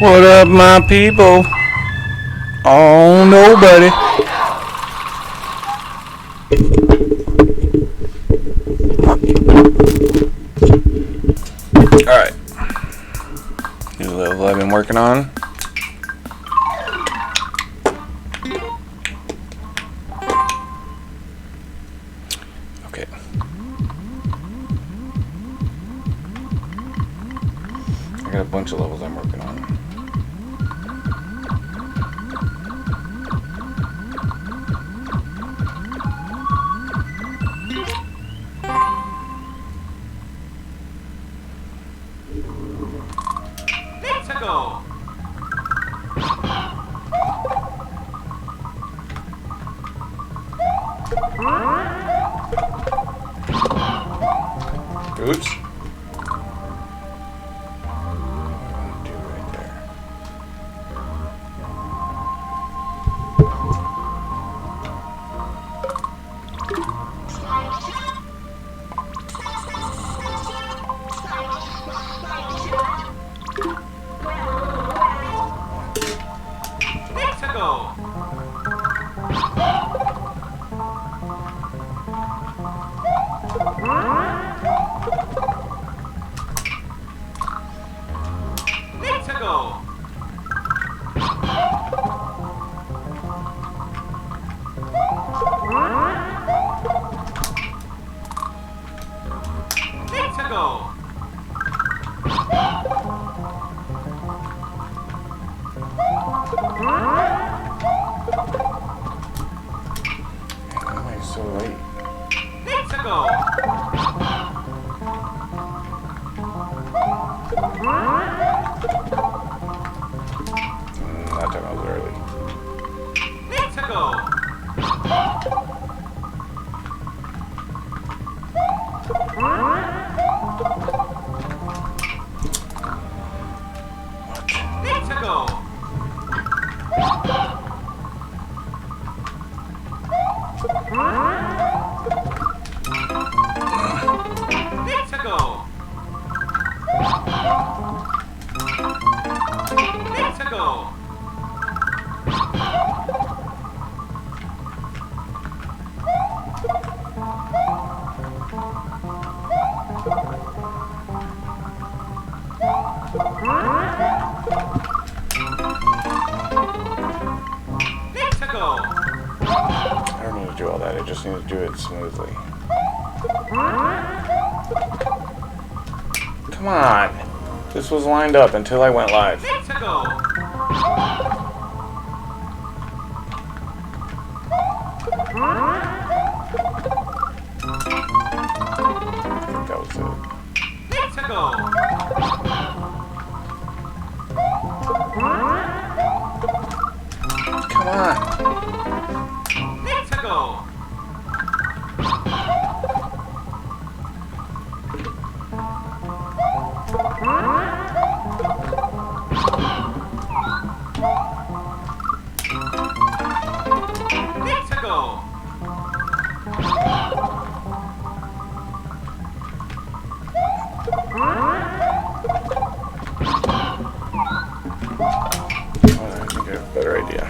What up, my people? Oh, nobody. Alright. New level I've been working on. Okay. I got a bunch of levels I'm working on. Oops. I don't need to do all that, I just need to do it smoothly. Come on! This was lined up until I went live. I think that was it. Come on! I think I have a better idea.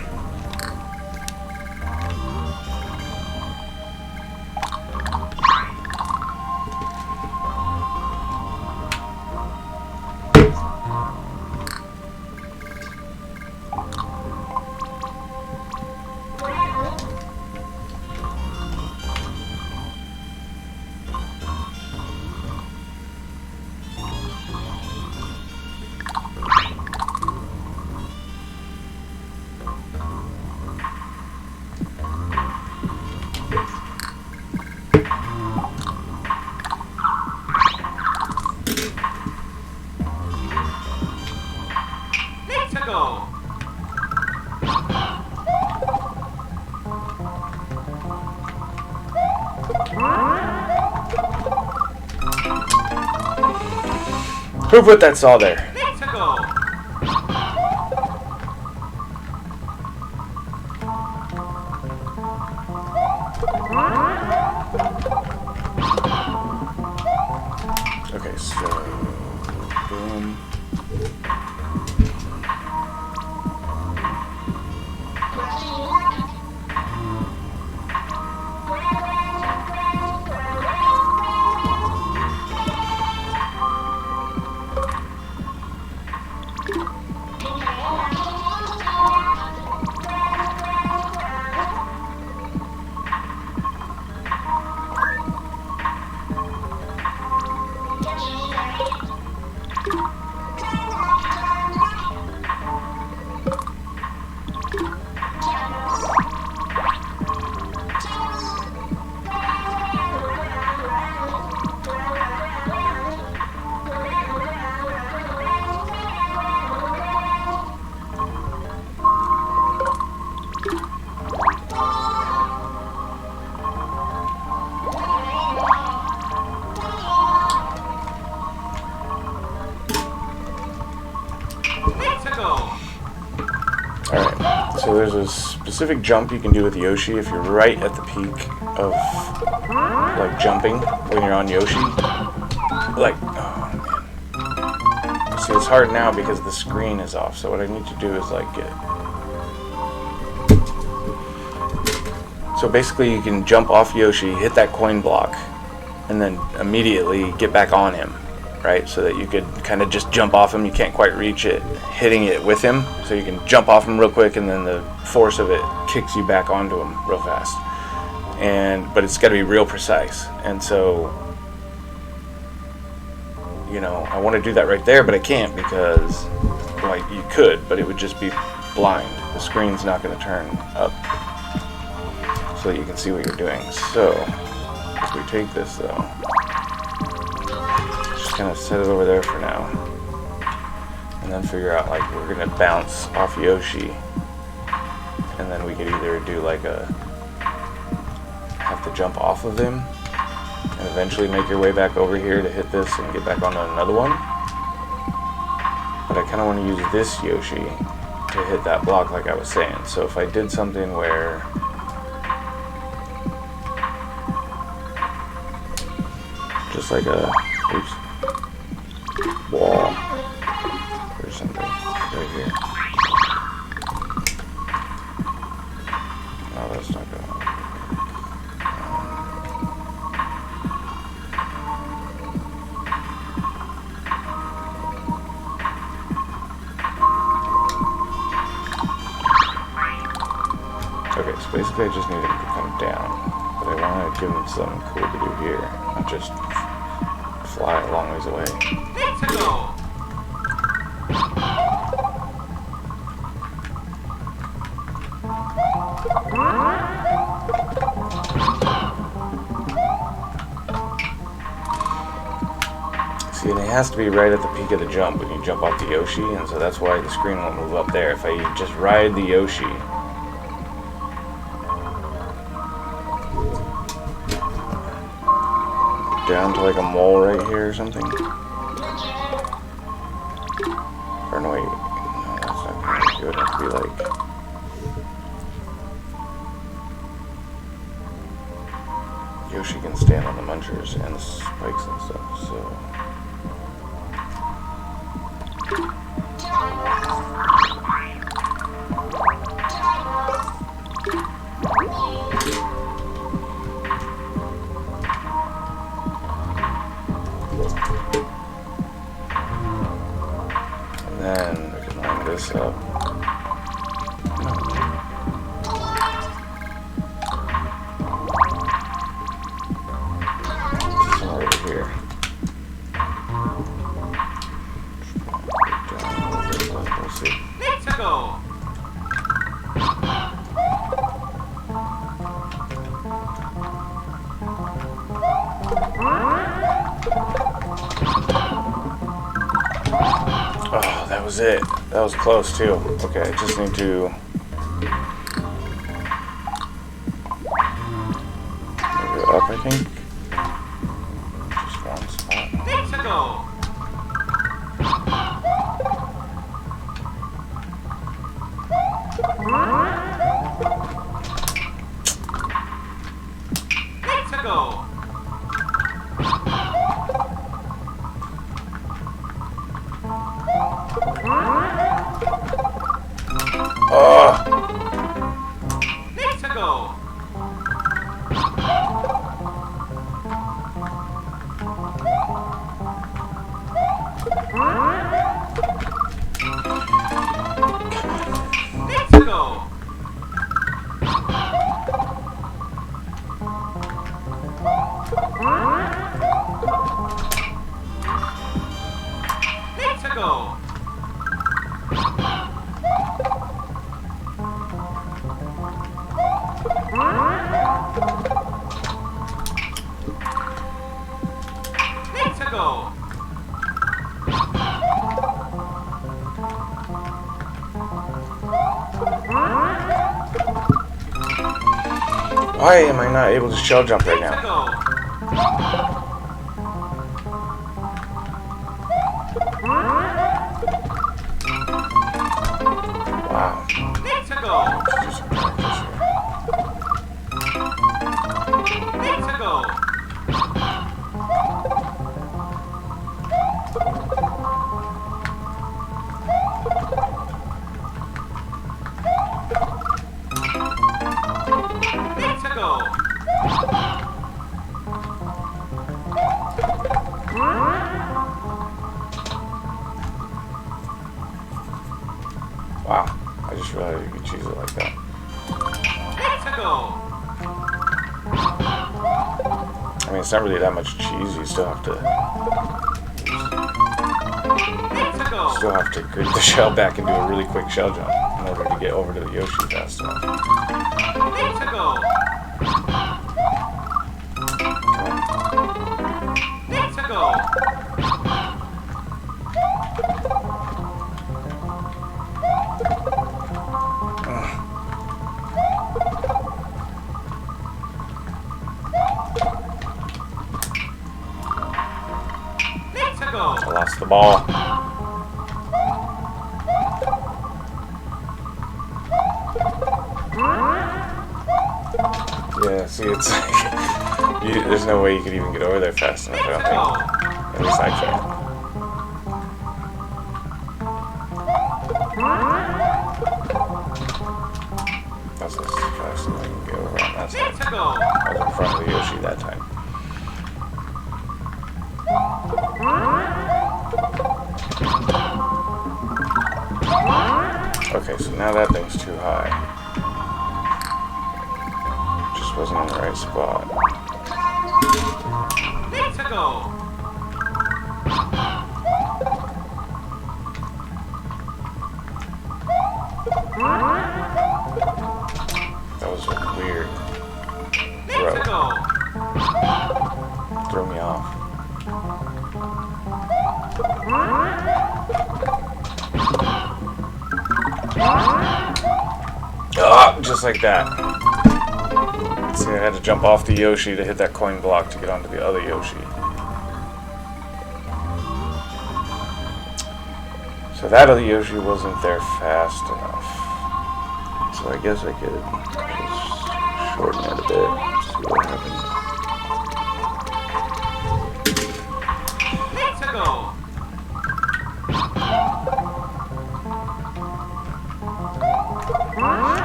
Who put that saw there? Okay, so boom. So there's a specific jump you can do with Yoshi if you're right at the peak of like jumping when you're on Yoshi. Like, oh man. See, it's hard now because the screen is off. So what I need to do is like get. So basically, you can jump off Yoshi, hit that coin block, and then immediately get back on him. Right, so that you could kind of just jump off him. You can't quite reach it, hitting it with him. So you can jump off him real quick, and then the force of it kicks you back onto him real fast. But it's got to be real precise. And so, you know, I want to do that right there, but I can't because, like, you could, but it would just be blind. The screen's not going to turn up so that you can see what you're doing. So, if we take this though. Kind of set it over there for now, and then figure out like we're gonna bounce off Yoshi, and then we could either do like have to jump off of him and eventually make your way back over here to hit this and get back onto another one. But I kind of want to use this Yoshi to hit that block like I was saying. So if I did something where just like a wall or something right here. Oh, that's not gonna work. Okay, so basically I just need him to come down, but I want to give him something cool to do here, not just fly a long ways away. See, and it has to be right at the peak of the jump when you jump off the Yoshi, and so that's why the screen won't move up there. If I just ride the Yoshi, down to like a mole right here or something. Or no, wait. No, that's not gonna do it. It has to be like. Yoshi can stand on the munchers and the spikes and stuff, so. Then we can line this up. Somewhere over here. We'll see. Let's go. Oh, that was it. That was close too. Okay, I just need to move it up, I think. Just one spot. Let's go. Let's go. Let's go. Let's go. Let's go. Let's go. Why am I not able to shell jump right now? Wow. Let's go. mean, it's not really that much cheese. You still have to grip the shell back and do a really quick shell jump in order to get over to the Yoshi fast enough. I lost the ball. Yeah, see, it's like, there's no way you could even get over there fast enough, I don't think. At least I can't. That's as fast as I can get over on that side. I was in front of the Yoshi that time. Okay, so now that thing's too high. Just wasn't in the right spot. That was a weird throw. Threw me off. Oh, just like that. See, I had to jump off the Yoshi to hit that coin block to get onto the other Yoshi. So that other Yoshi wasn't there fast enough. So I guess I could just shorten it a bit, see what happens.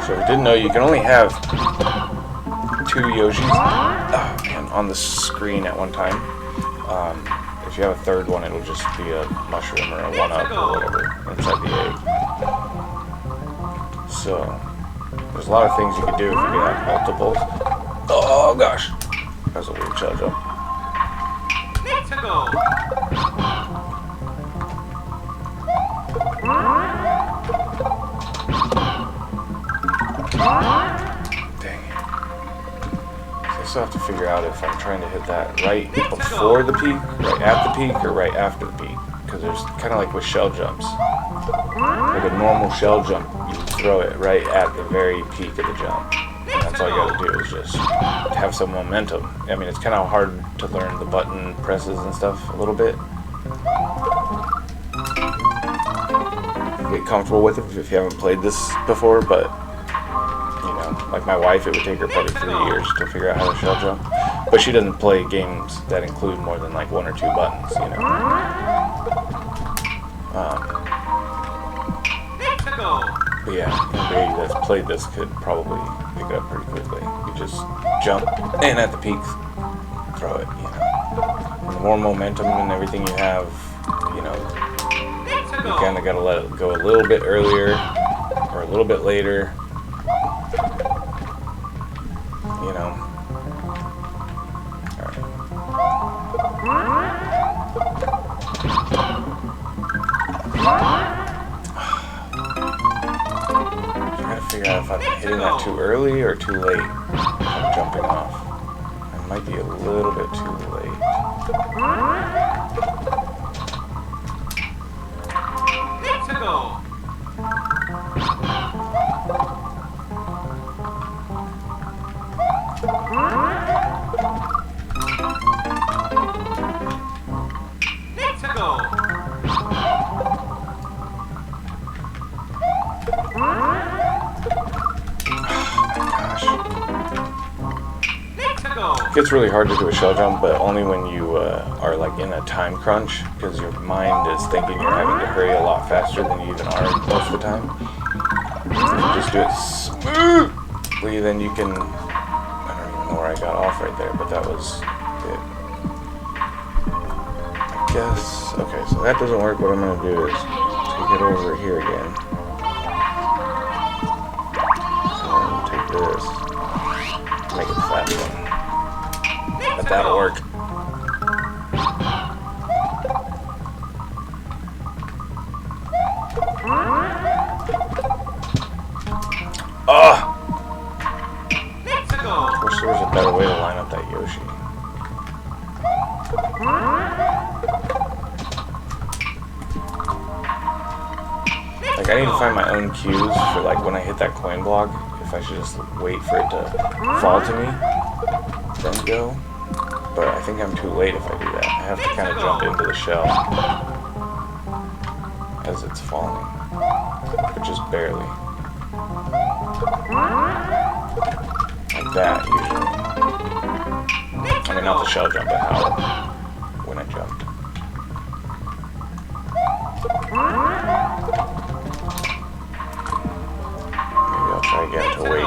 So if you didn't know, you can only have 2 Yoshis on the screen at one time. If you have a third one, it'll just be a mushroom or a 1-up or whatever inside the egg. So there's a lot of things you can do if you can have multiples. Oh gosh, that was a weird shell jump. Dang it. So I still have to figure out if I'm trying to hit that right before the peak, right at the peak, or right after the peak. Because there's kind of like with shell jumps. Like a normal shell jump, you throw it right at the very peak of the jump. And that's all you gotta do is just have some momentum. I mean, it's kind of hard to learn the button presses and stuff a little bit. Get comfortable with it if you haven't played this before, but you know, like my wife, it would take her probably 3 years to figure out how to shell jump. But she doesn't play games that include more than like 1 or 2 buttons, you know. But yeah, anybody that's played this could probably pick it up pretty quickly. You just jump and at the peak, throw it, you know. And the more momentum and everything you have, you know, you kind of got to let it go a little bit earlier or a little bit later, you know. Figure out if I'm hitting that too early or too late. I'm jumping off. I might be a little bit too late. It gets really hard to do a shell jump, but only when you are like in a time crunch, because your mind is thinking you're having to hurry a lot faster than you even are most of the time. If you just do it smoothly, then you can... I don't even know where I got off right there, but that was it. I guess... Okay, so that doesn't work. What I'm going to do is take it over here again. And take this. Make it a fast one. At That'll work. Ugh! Wish there was a better way to line up that Yoshi. Like, I need to find my own cues for, like, when I hit that coin block, if I should just wait for it to fall to me, then go. But I think I'm too late if I do that. I have to kind of jump into the shell as it's falling, but just barely. Like that, usually. I mean, not the shell jump, but how when I jumped. Maybe I'll try again to wait.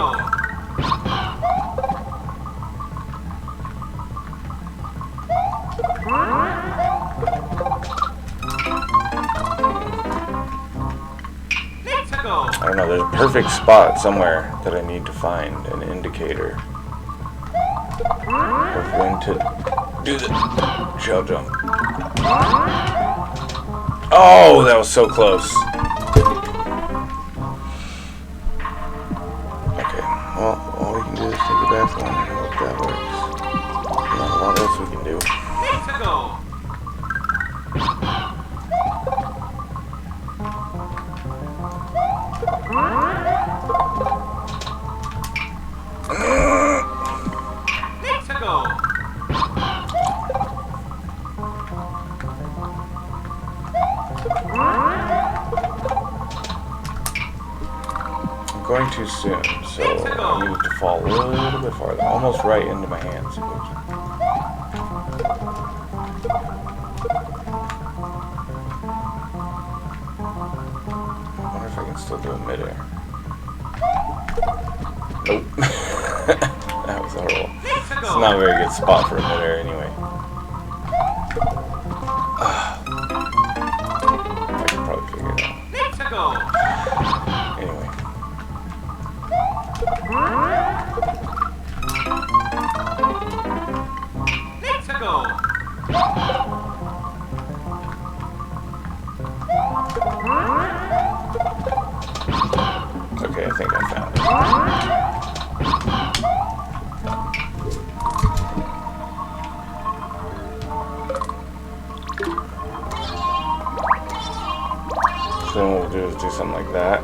I don't know, there's a perfect spot somewhere that I need to find an indicator of when to do the shell jump. Oh, that was so close. Okay, well, all we can do is take it back one and hope that works. Not a lot else we can do. I'm going too soon, so I need it to fall a little bit farther, almost right into my hands. I wonder if I can still do it midair. Nope. That was horrible. It's not a very good spot for a midair anyway. I can probably figure it out. Anyway. Okay, I think I found it. So then what we'll do is do something like that.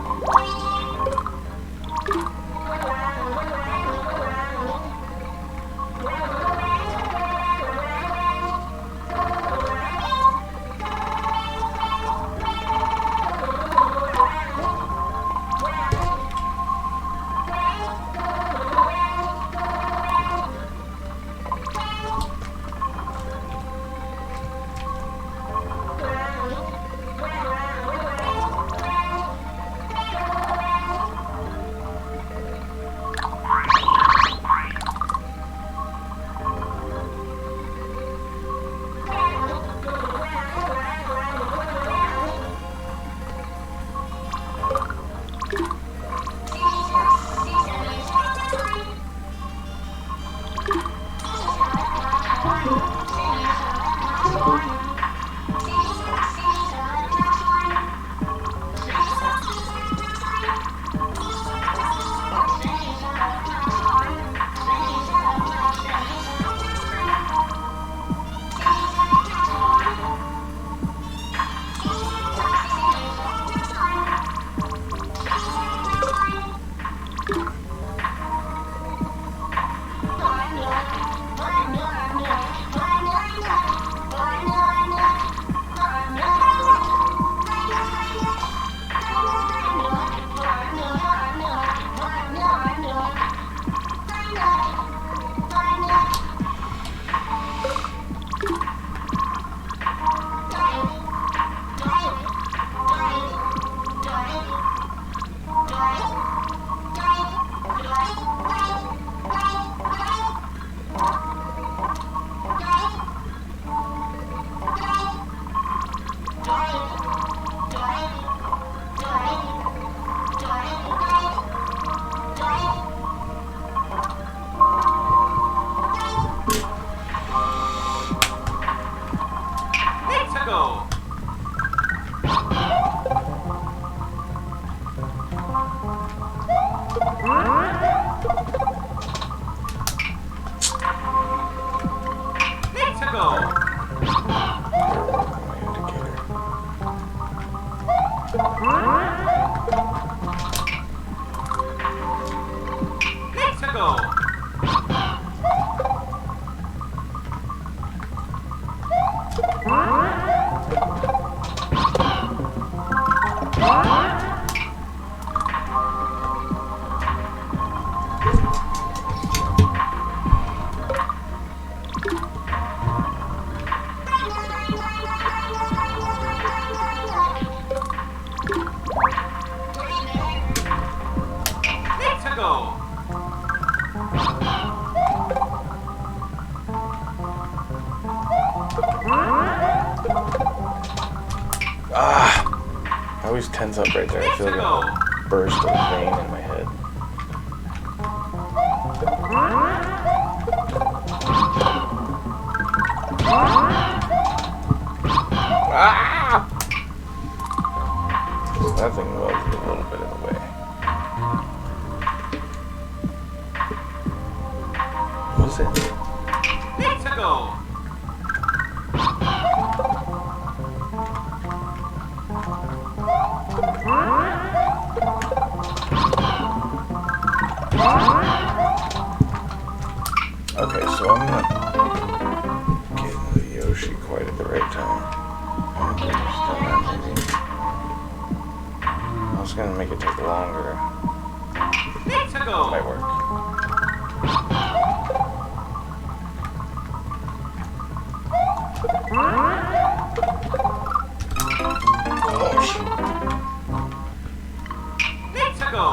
to go. My indicator. Need to go. Need to go. Ah! I always tense up right there. I feel like a burst of vein in my head. Ah! That thing was a little bit in the way. What was it? Need to go. Okay, so I'm not getting the Yoshi quite at the right time. I think I just done that maybe. I was gonna make it take longer. Need to go. Might work. Gosh. Need to go.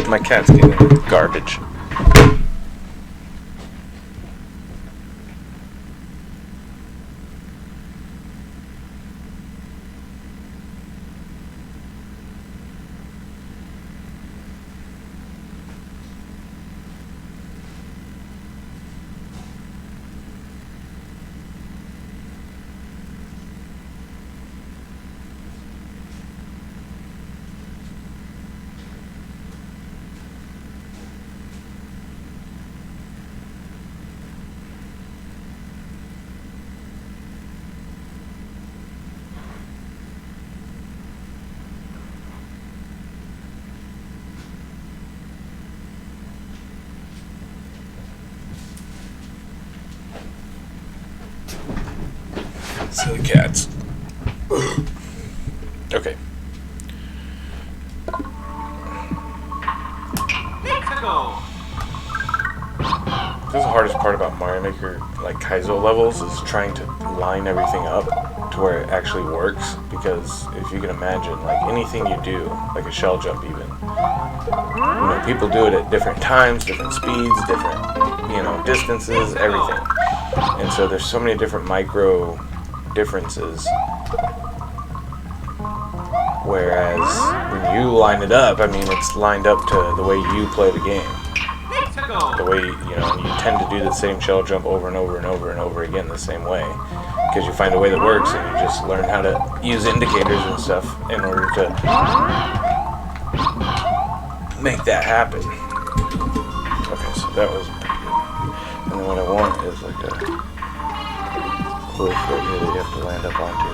My cat's getting garbage. Silly cats. Okay. Need to go. This is the hardest part about Mario Maker, like Kiazo levels, is trying to line everything up to where it actually works. Because if you can imagine, like anything you do, like a shell jump even, you know, people do it at different times, different speeds, different, you know, distances, everything. And so there's so many different micro differences. Whereas when you line it up, I mean, it's lined up to the way you play the game. Need to go. The way, you know, you tend to do the same shell jump over and over and over and over again the same way. Because you find a way that works and you just learn how to use indicators and stuff in order to make that happen. Okay, so that was pretty good. And then what I want is like a cliff right here that you have to land up onto.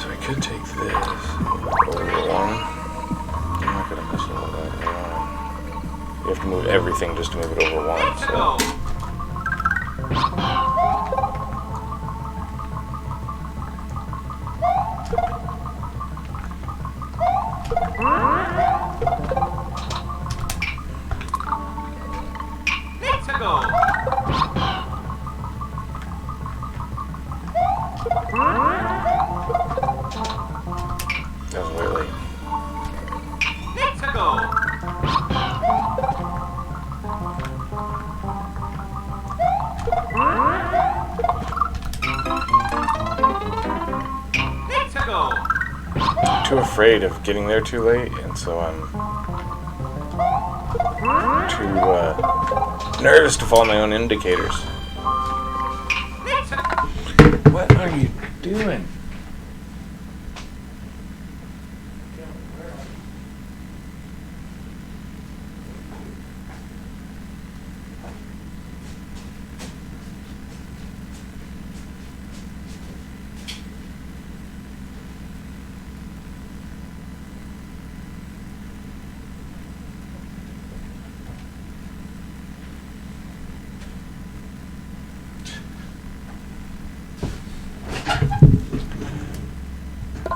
So I could take this over one. I'm not gonna mess with all that. You have to move everything just to move it over one. Need to So. go. Need to go. That was way late. afraid of getting there too late, and so I'm too nervous to follow my own indicators. What are you doing?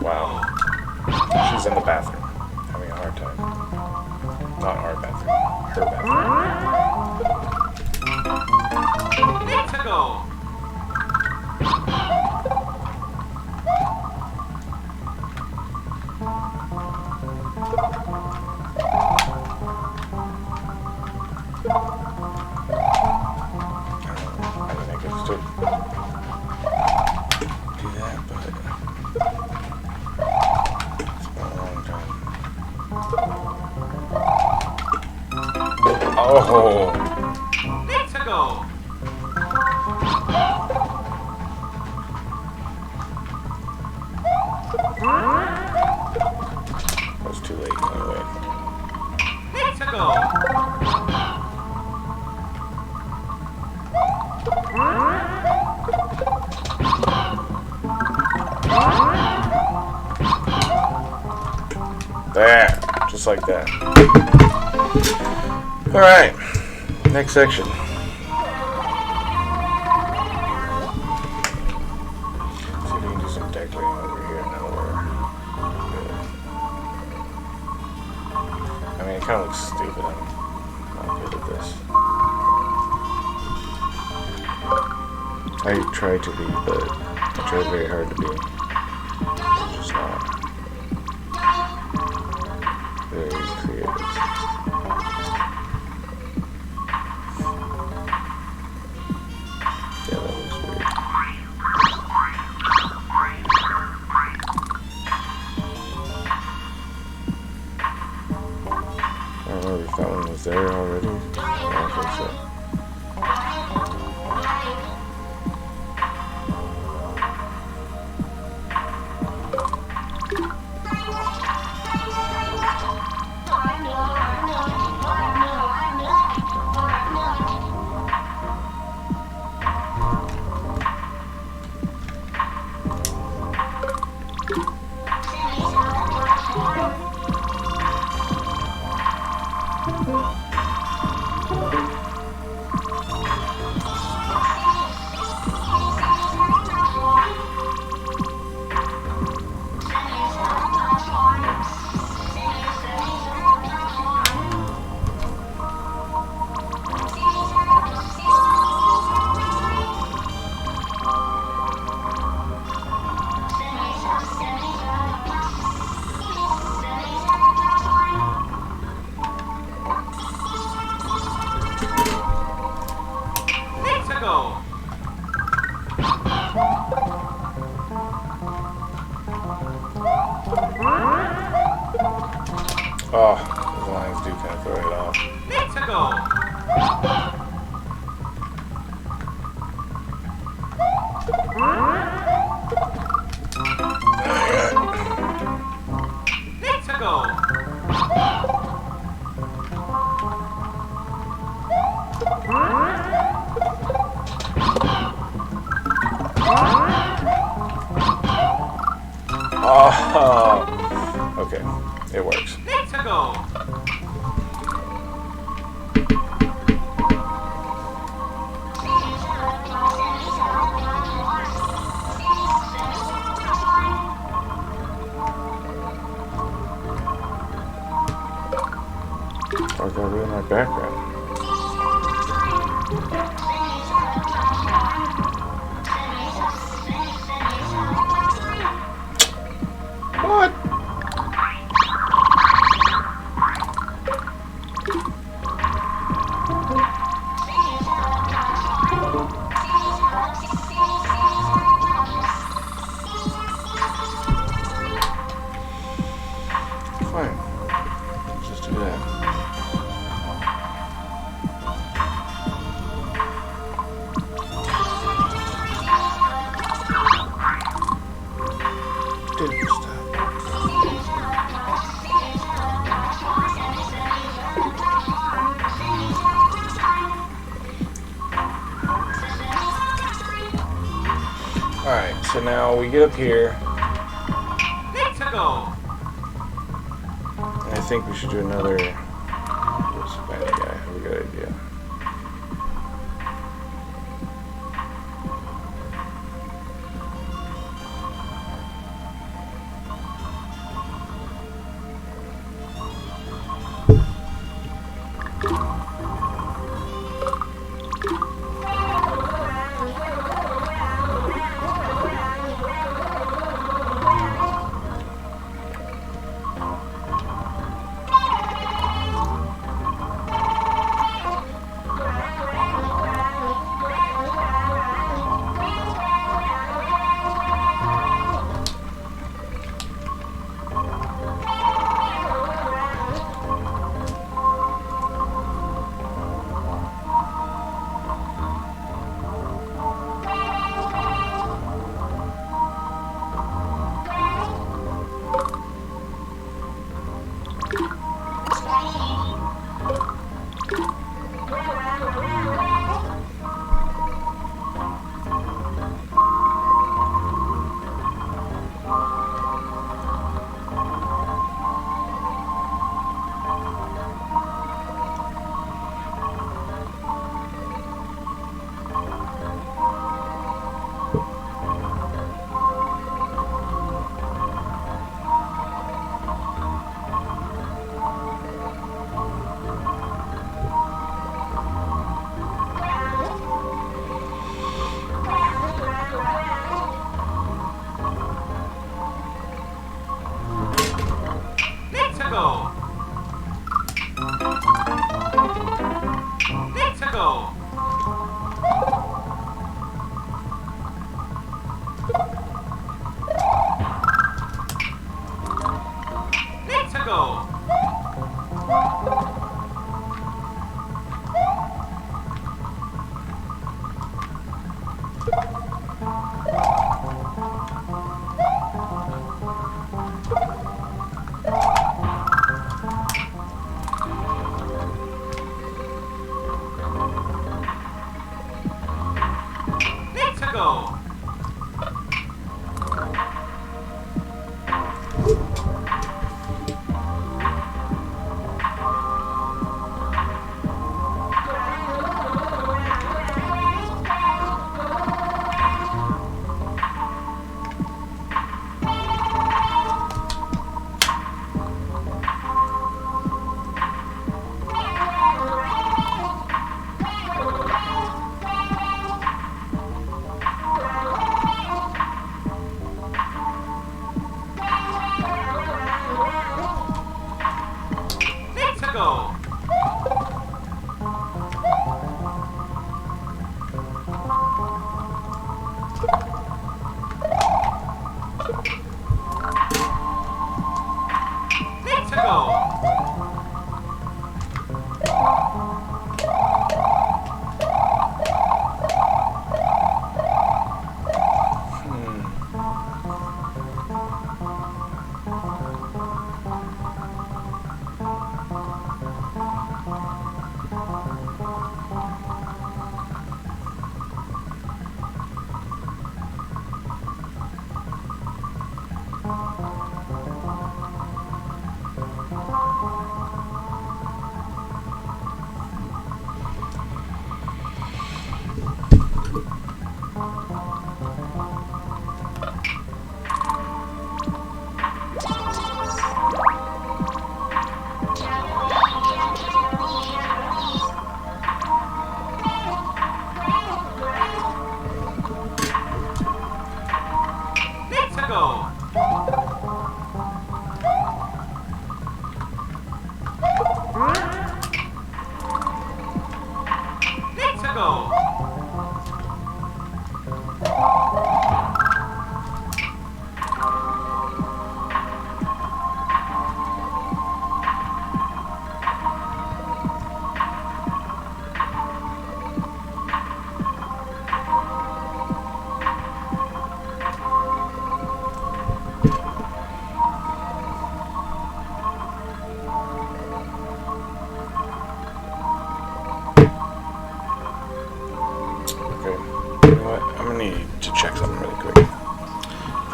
Wow. She's in the bathroom, having a hard time. Not our bathroom, her bathroom. Let's go. I mean, I could still do that, but it's been a long time. Oh! Let's go. That was too late anyway. Let's go. There! Just like that. Alright. Next section. See if we can do some decorating over here nowhere. Good. I mean, it kind of looks stupid. I'm not good at this. I try to be, but I try very hard to be. I'm just not very creative. Yeah, that looks weird. I don't know if that one was there already. I don't think so. Oh, those lines do kind of throw it off. Let's go. Let's go. Oh, okay, it works. Let's go. I got rid of my background. What? fine. Let's just do that. Dude, stop. Alright, so now we get up here. Let's go. I think we should do another. This bad guy. I have a good idea. Let's go. Let's go. Let's go. Let's go. Let's go. Let's go.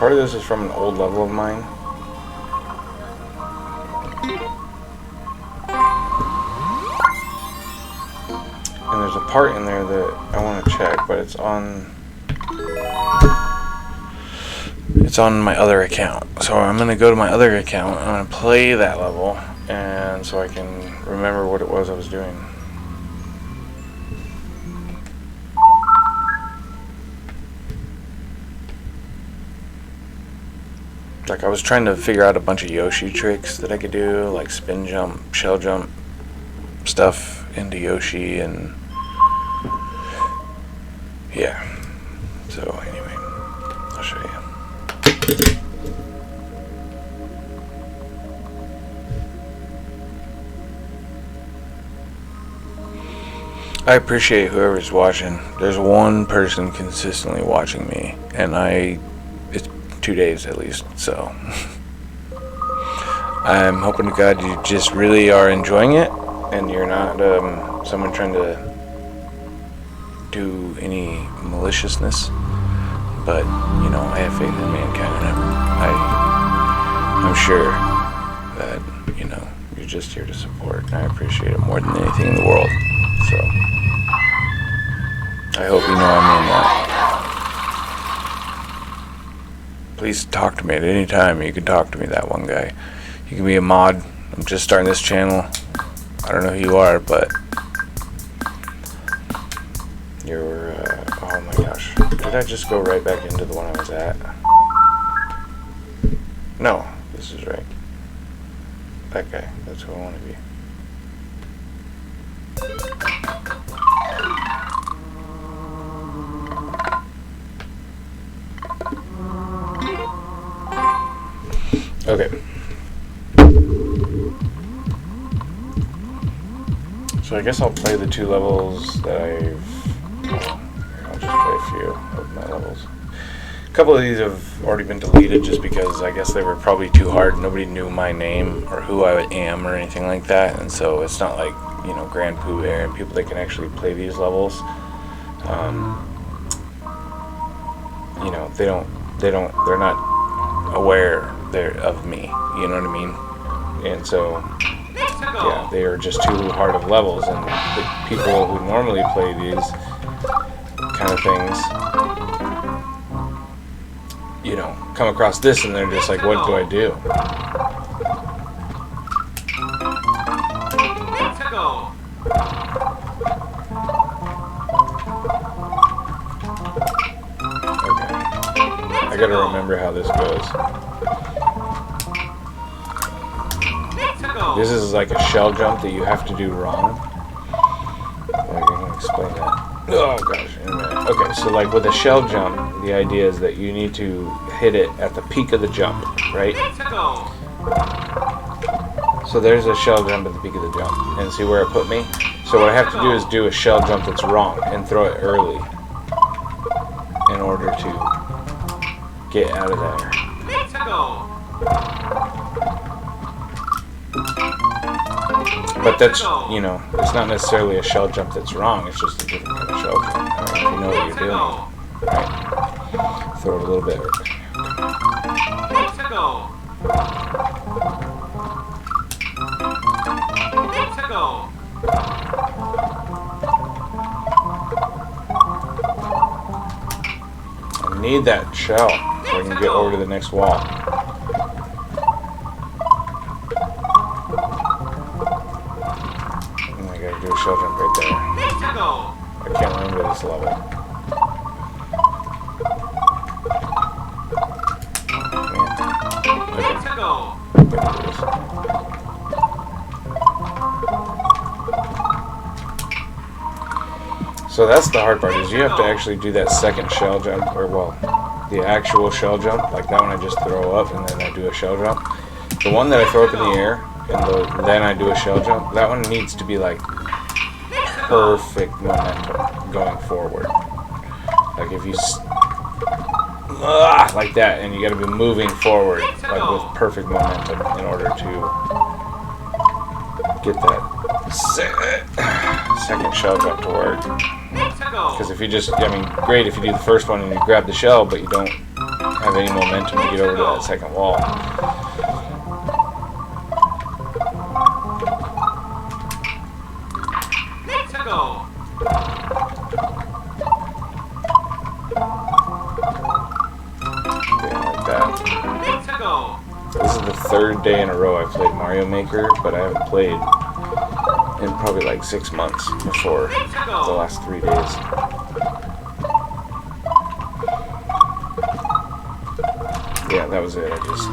part of this is from an old level of mine. And there's a part in there that I want to check, but it's on my other account. So I'm going to go to my other account, I'm going to play that level, and so I can remember what it was I was doing. Like, I was trying to figure out a bunch of Yoshi tricks that I could do, like spin jump, shell jump stuff into Yoshi, and yeah. So anyway, I'll show you. I appreciate whoever's watching. There's one person consistently watching me, and it's 2 days at least, so I'm hoping to God you just really are enjoying it, and you're not someone trying to do any maliciousness. But you know, I have faith in mankind, and I'm sure that, you know, you're just here to support, and I appreciate it more than anything in the world. So I hope you know I mean that. Please talk to me at any time. You can talk to me, that one guy. You can be a mod. I'm just starting this channel. I don't know who you are, but you're, oh my gosh. Did I just go right back into the one I was at? No, this is right. That guy, that's who I want to be. Okay. So I guess I'll play the 2 levels that I'll just play a few of my levels. A couple of these have already been deleted just because I guess they were probably too hard. Nobody knew my name or who I am or anything like that, and so it's not like, you know, Grand Pooh Air and people that can actually play these levels. You know, they're not aware of me, you know what I mean? And so, yeah, they are just too hard of levels, and the people who normally play these kind of things, you know, come across this and they're just like, what do I do? Okay, I gotta remember how this goes. This is like a shell jump that you have to do wrong. Like, I can explain that. Oh gosh, in a minute. Okay, so like with a shell jump, the idea is that you need to hit it at the peak of the jump, right? So there's a shell jump at the peak of the jump, and see where it put me? So what I have to do is do a shell jump that's wrong and throw it early in order to get out of there. But that's, you know, it's not necessarily a shell jump that's wrong, it's just a different kind of shell jump. I mean, if you know what you're doing, right? Throw it a little bit. I need that shell so I can get over to the next wall. Do a shell jump right there. I can't remember this level. Man. Okay. So that's the hard part, is you have to actually do that second shell jump, or well, the actual shell jump, like that one I just throw up and then I do a shell jump. The one that I throw up in the air and then I do a shell jump, that one needs to be like perfect momentum going forward. Like if you like that, and you got to be moving forward like with perfect momentum in order to get that second shell jump to work. Because if you just, I mean, great if you do the first one and you grab the shell, but you don't have any momentum to get over to that second wall. This is the third day in a row I've played Mario Maker, but I haven't played in probably like 6 months before the last 3 days. Yeah, that was it. I just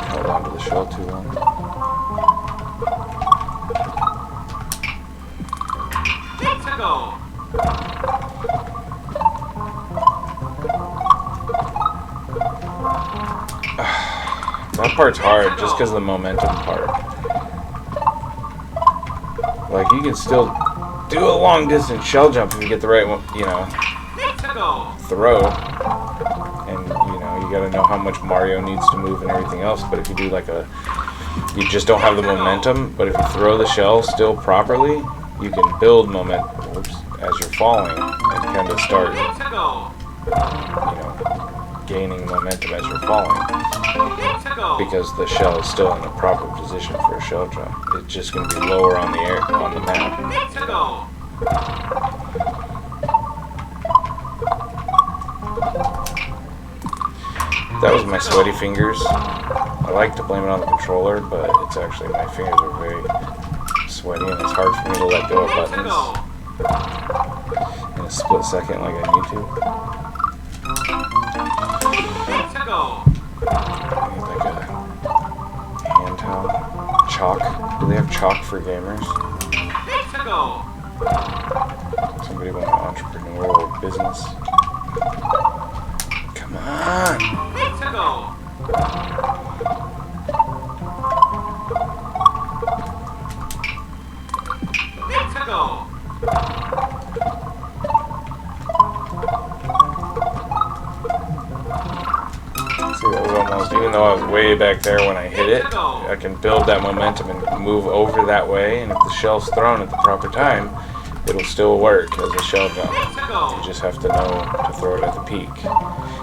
held onto the shell too long. That part's hard just because of the momentum part. Like, you can still do a long distance shell jump if you get the right one, you know, throw. And, you know, you gotta know how much Mario needs to move and everything else. But if you do like you just don't have the momentum, but if you throw the shell still properly, you can build momentum as you're falling and kind of start, you know, gaining momentum as you're falling. Because the shell is still in the proper position for a shell jump. It's just going to be lower on the map. That was my sweaty fingers. I like to blame it on the controller, but it's actually my fingers are very sweaty and it's hard for me to let go of buttons in a split second like I need to. Like a hand towel. Chalk. Do they have chalk for gamers? Somebody want an entrepreneurial business? Come on! See, that was almost, even though I was way back there when I hit it, I can build that momentum and move over that way, and if the shell's thrown at the proper time, it'll still work as a shell jump. You just have to know to throw it at the peak.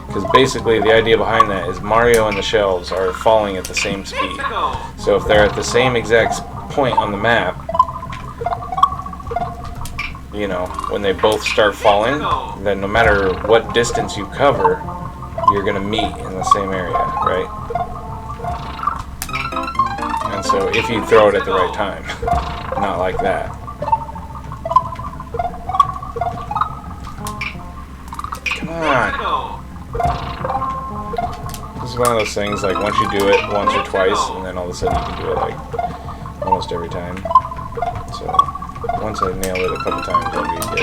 Because basically the idea behind that is Mario and the shells are falling at the same speed. So if they're at the same exact point on the map, you know, when they both start falling, then no matter what distance you cover, you're going to meet in the same area, right? And so if you throw it at the right time, not like that. Come on. This is one of those things, like, once you do it once or twice, and then all of a sudden you can do it, like, almost every time. So, once I nail it a couple times, I'll be good.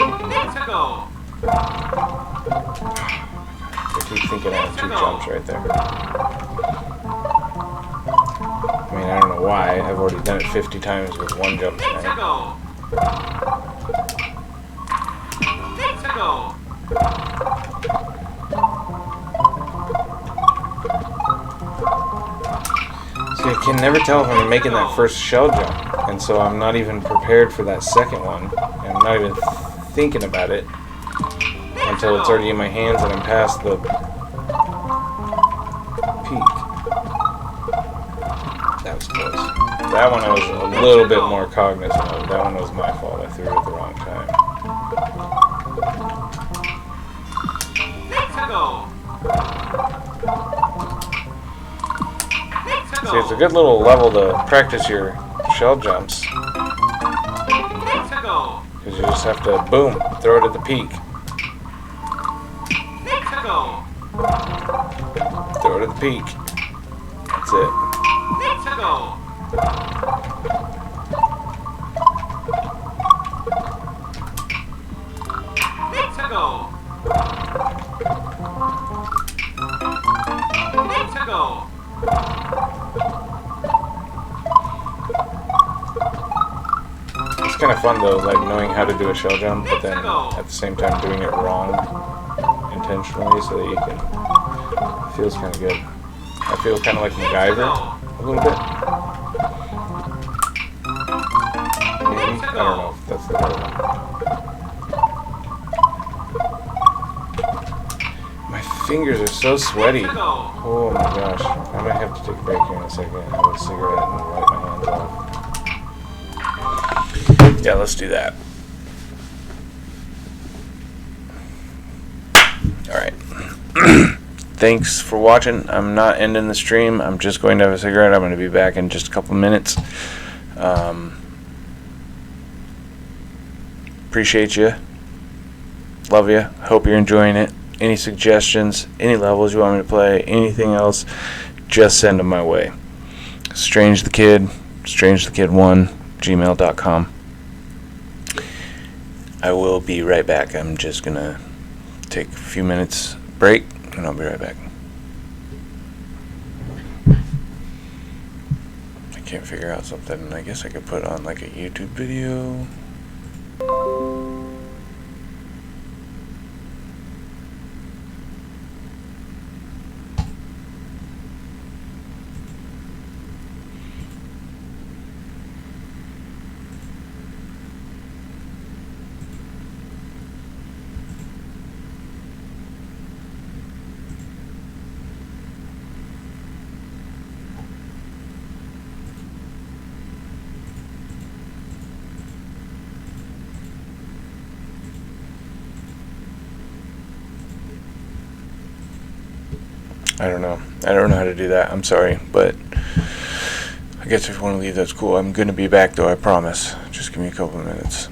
I keep thinking I have 2 jumps right there. I mean, I don't know why. I've already done it 50 times with 1 jump tonight. See, I can never tell if I'm making that first shell jump, and so I'm not even prepared for that second one, and I'm not even thinking about it until it's already in my hands and I'm past the peak. That was close. That one I was a little bit more cognizant of. That one was my fault. I threw it at the wrong time. See, it's a good little level to practice your shell jumps. Because you just have to, boom, throw it at the peak. Throw it at the peak. That's it. It's kind of fun though, like knowing how to do a shell jump, but then at the same time doing it wrong intentionally so that you can. It feels kind of good. I feel kind of like MacGyver a little bit. Maybe? I don't know if that's the right one. My fingers are so sweaty. Hit to go. Oh my gosh. I might have to take a break here in a second. Have a cigarette and wipe my hands off. Yeah, let's do that. Alright. Thanks for watching. I'm not ending the stream. I'm just going to have a cigarette. I'm going to be back in just a couple minutes. Appreciate you. Love you. Hope you're enjoying it. Any suggestions, any levels you want me to play, anything else, just send them my way. strangethekid1, gmail.com. I will be right back. I'm just going to take a few minutes break, and I'll be right back. I can't figure out something. I guess I could put on like a YouTube video. I don't know. I don't know how to do that. I'm sorry, but I guess if you want to leave, that's cool. I'm going to be back, though, I promise. Just give me a couple of minutes.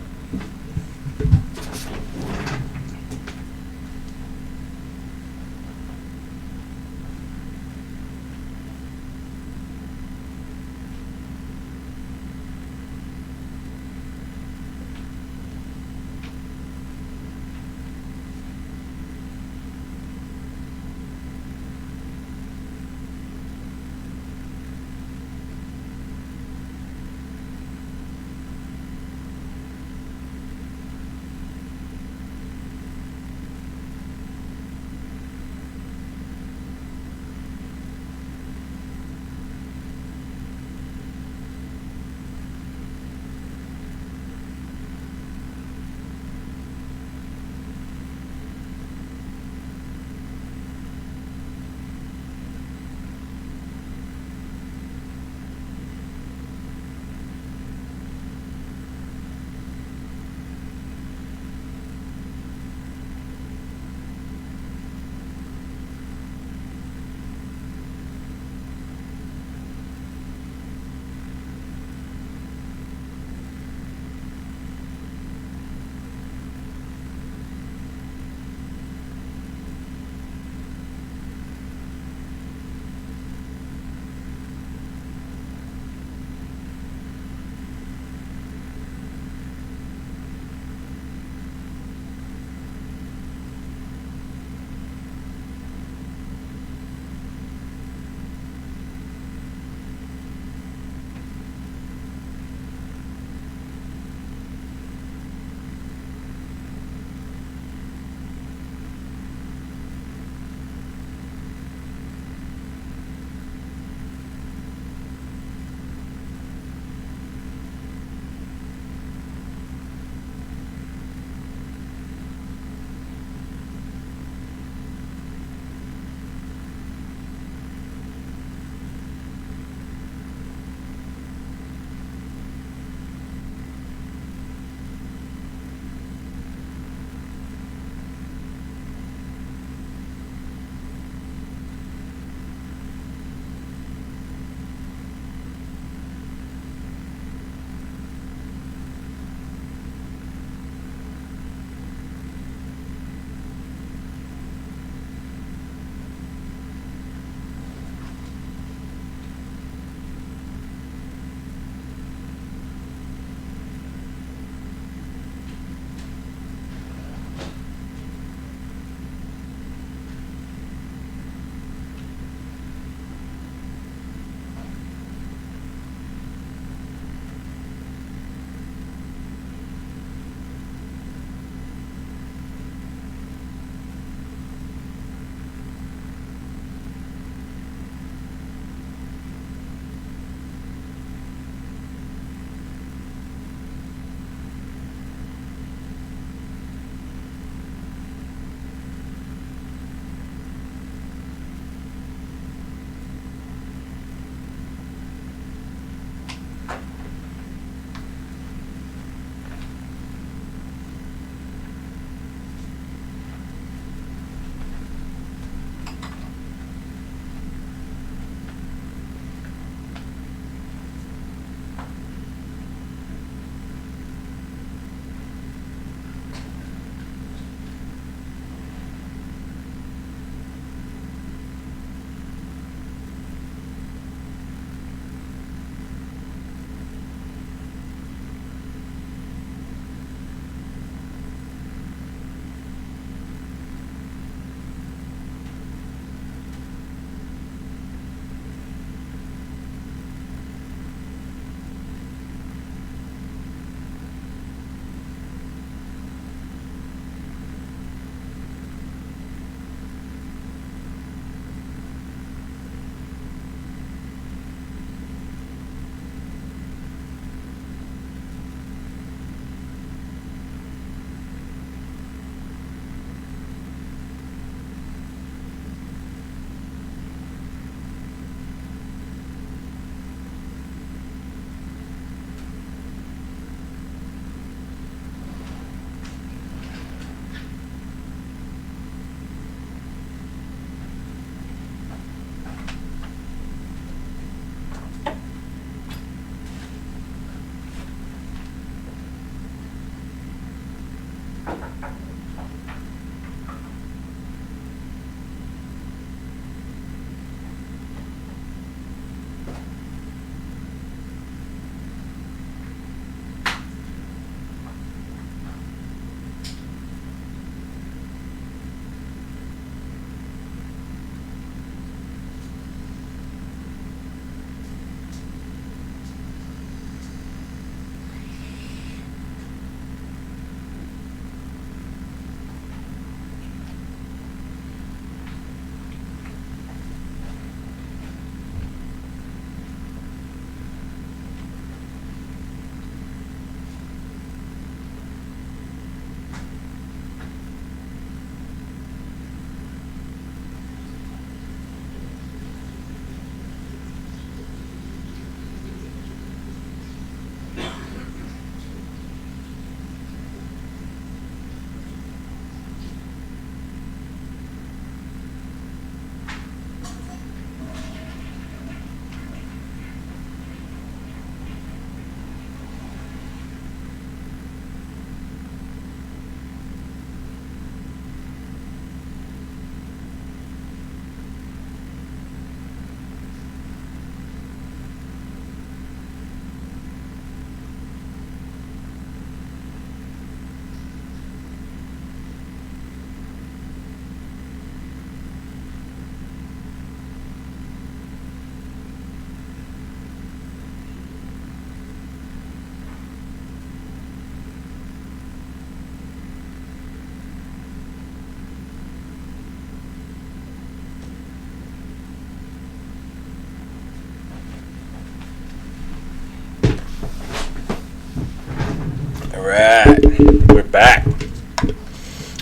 Alright, we're back.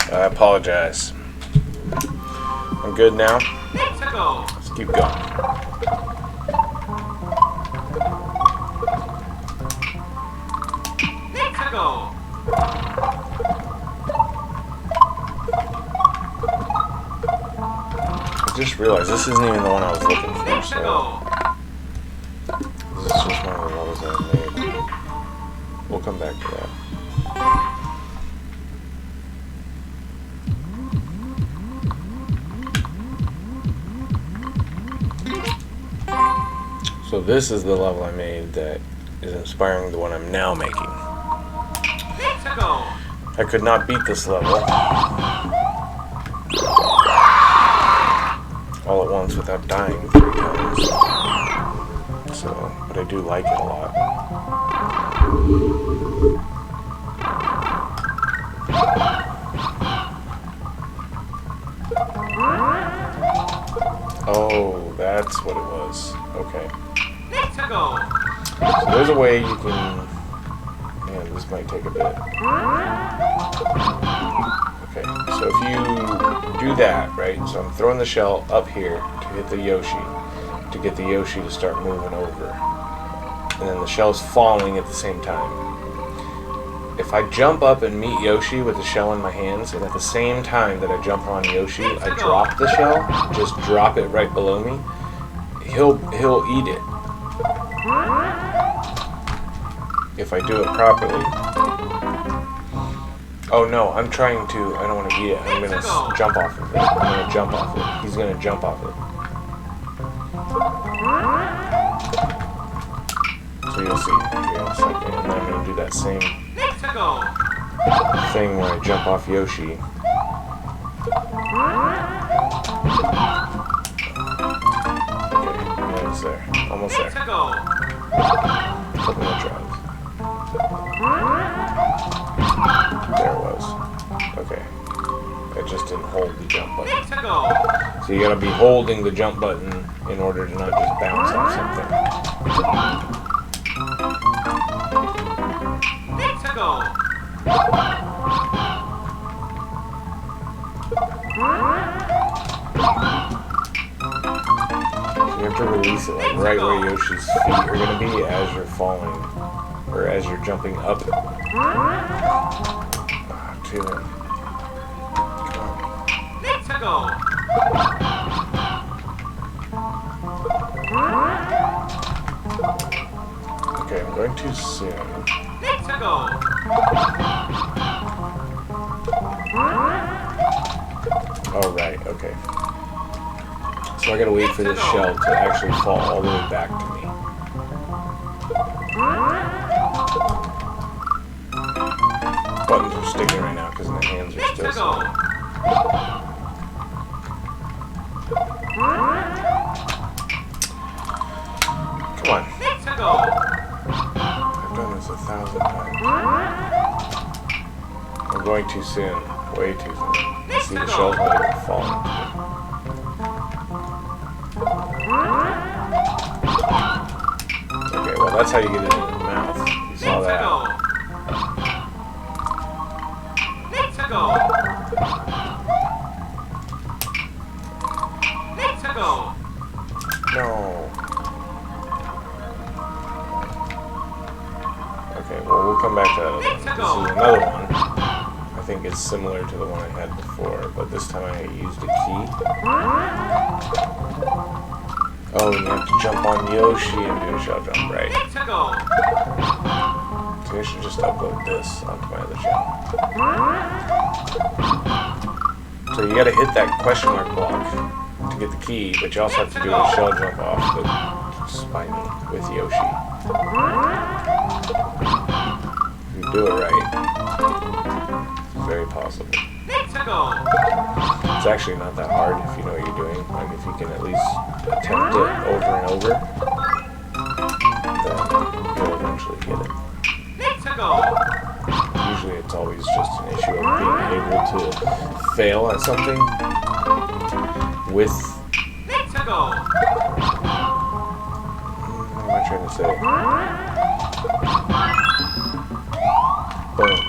I apologize. I'm good now. Let's keep going. I just realized this isn't even the one I was looking for, so this is just one of the levels that I made. We'll come back to that. So this is the level I made that is inspiring the one I'm now making. I could not beat this level all at once without dying 3 times. So, but I do like it a lot. Oh, that's what it was. Okay. So there's a way you can... Man, this might take a bit. Okay, so if you do that, right? So I'm throwing the shell up here to hit the Yoshi, to get the Yoshi to start moving over. And then the shell's falling at the same time. If I jump up and meet Yoshi with the shell in my hands, and at the same time that I jump on Yoshi, I drop the shell, just drop it right below me, he'll eat it. If I do it properly. Oh no, I'm trying to, I don't want to eat it, I'm going to jump off of it. I'm going to jump off it. He's going to jump off it. So you'll see here in a second, and then I'm going to do that same thing where I jump off Yoshi. Okay, almost there. Almost there. Couple more tries. There it was. Okay. I just didn't hold the jump button. So you gotta be holding the jump button in order to not just bounce off something. You have to release it like right where Yoshi's feet are going to be as you're falling, or as you're jumping up. To him. Okay, I'm going too soon. Oh, right, okay. So I gotta wait for this shell to actually fall all the way back to me. Buttons are sticking right now because my hands are still sticking. Come on. I've done this 1,000 times. I'm going too soon. Way too soon. See, the shell's not even falling. Okay, well that's how you get it in the mouth. You saw that. No. Okay, well we'll come back to that other one. This is another one. I think it's similar to the one I had before, but this time I used a key. Oh, you have to jump on Yoshi and do a shell jump, right? So I should just upload this onto my other channel. So you gotta hit that question mark block to get the key, but you also have to do a shell jump off the spiny with Yoshi. If you do it right, it's very possible. It's actually not that hard if you know what you're doing, and if you can at least attempt it over and over, then you'll eventually get it. Usually it's always just an issue of being able to fail at something with... What am I trying to say? Boom.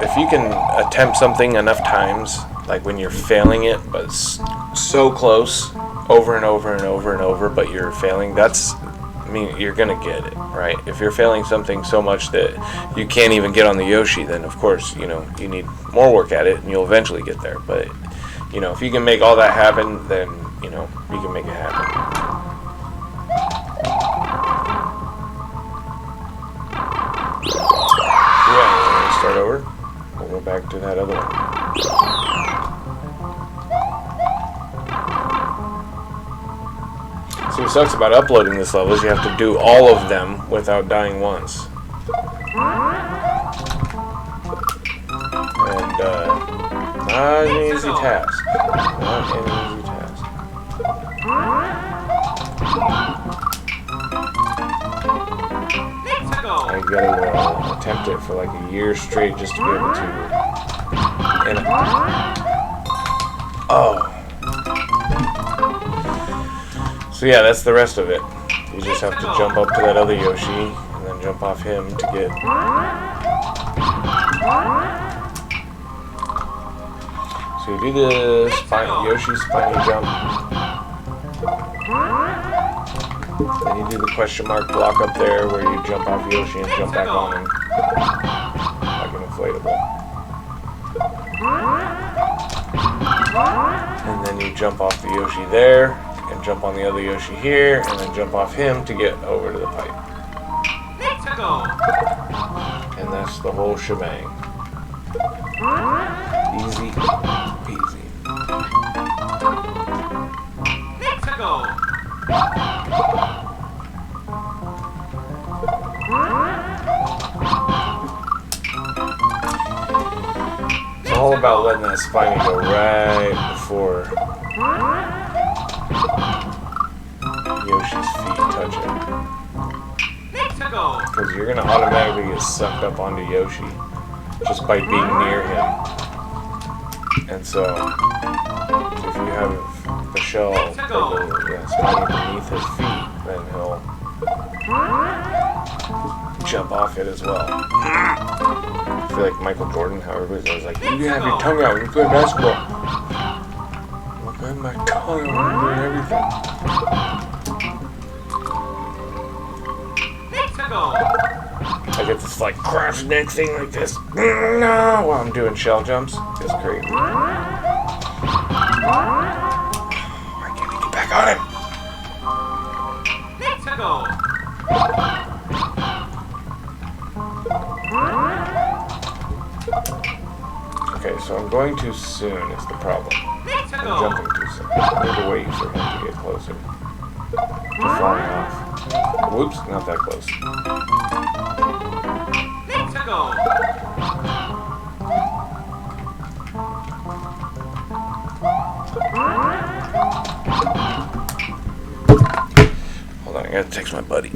if you can attempt something enough times, like when you're failing it, but so close, over and over and over and over, but you're failing, you're gonna get it, right? If you're failing something so much that you can't even get on the Yoshi, then of course, you need more work at it, and you'll eventually get there. But, if you can make all that happen, then, you can make it happen. Yeah, start over. We'll go back to that other one. See, what sucks about uploading this level is you have to do all of them without dying once. And, not an easy task. Not an easy task. I gotta attempt it for like a year straight just to be able to. Oh. So yeah, that's the rest of it. You just have to jump up to that other Yoshi and then jump off him to get. So you do the Yoshi spiny jump. Then you do the question mark block up there where you jump off Yoshi and jump back on him. Like an inflatable. And then you jump off the Yoshi there, and jump on the other Yoshi here, and then jump off him to get over to the pipe. And that's the whole shebang. Easy peasy. It's all about letting that spiny go right before Yoshi's feet touch it. Because you're going to automatically get sucked up onto Yoshi just by being near him. And so, if you have the shell, or the spiny beneath his feet, then he'll jump off it as well. I feel like Michael Jordan, how everybody's always like, you have your tongue out when you play basketball. I have my tongue out when I'm doing everything. I get this like crouch neck thing like this. No, while I'm doing shell jumps. It's crazy. I can't get back on him. Okay, so I'm going too soon is the problem. I'm jumping too soon. I need to wait for him to get closer. He's falling off. Whoops, not that close. Hold on, I gotta text my buddy.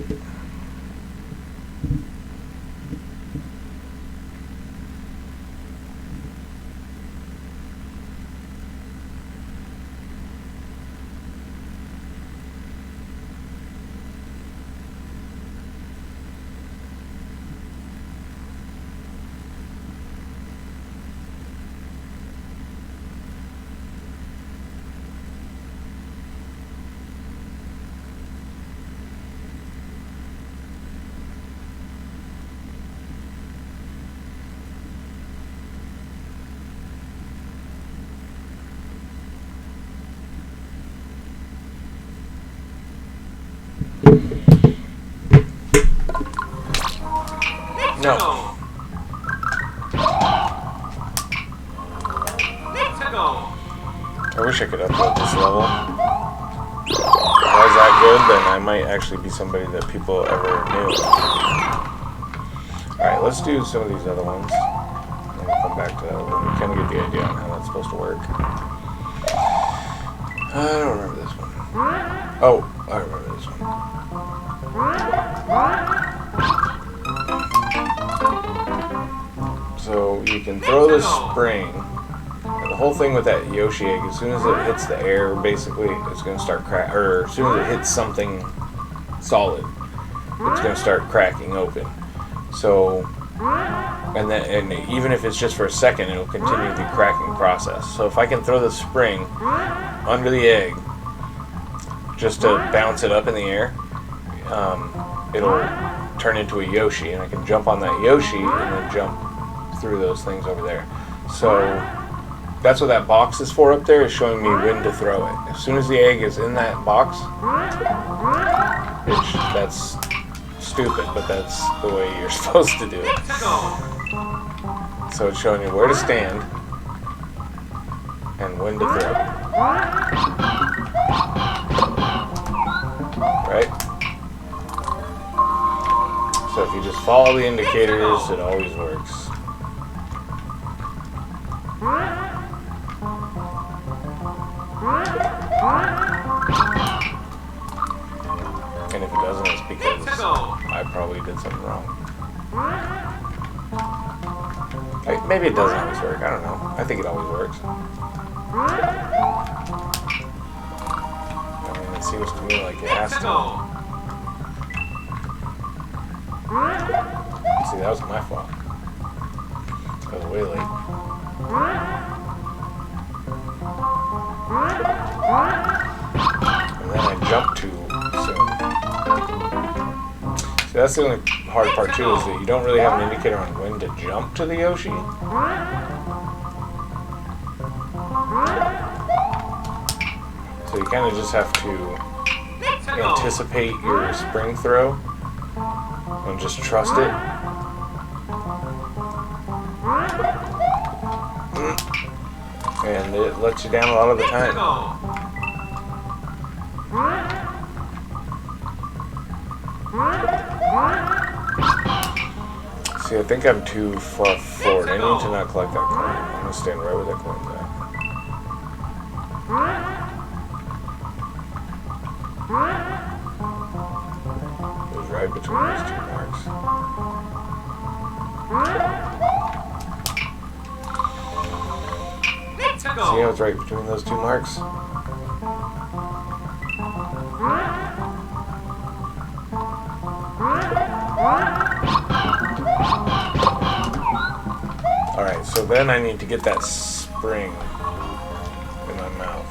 No. I wish I could upload this level. If I was that good, then I might actually be somebody that people ever knew. Alright, let's do some of these other ones. And we'll come back to that one. We kind of get the idea on how that's supposed to work. I don't remember this one. Oh, I remember this one. So you can throw the spring, and the whole thing with that Yoshi egg, as soon as it hits the air, basically, it's going to start crack. Or as soon as it hits something solid, it's going to start cracking open. So and even if it's just for a second, it'll continue the cracking process. So if I can throw the spring under the egg just to bounce it up in the air, it'll turn into a Yoshi, and I can jump on that Yoshi and then jump through those things over there. So that's what that box is for up there, is showing me when to throw it. As soon as the egg is in that box, which that's stupid, but that's the way you're supposed to do it. So it's showing you where to stand and when to throw. Right? So if you just follow the indicators, it always works. And if it doesn't, it's because I probably did something wrong. Maybe it doesn't always work. I don't know. I think it always works. I mean, it seems to me like it has to. See, that was my fault. I was way late. And then I jumped too soon. See, that's the only hard part too, is that you don't really have an indicator on when to jump to the Yoshi. So you kind of just have to anticipate your spring throw and just trust it. And it lets you down a lot of the time. See, I think I'm too far forward. I need to not collect that coin. I'm going to stand right where that coin's at. It was right between those two marks. See how it's right between those two marks? Alright, so then I need to get that spring in my mouth.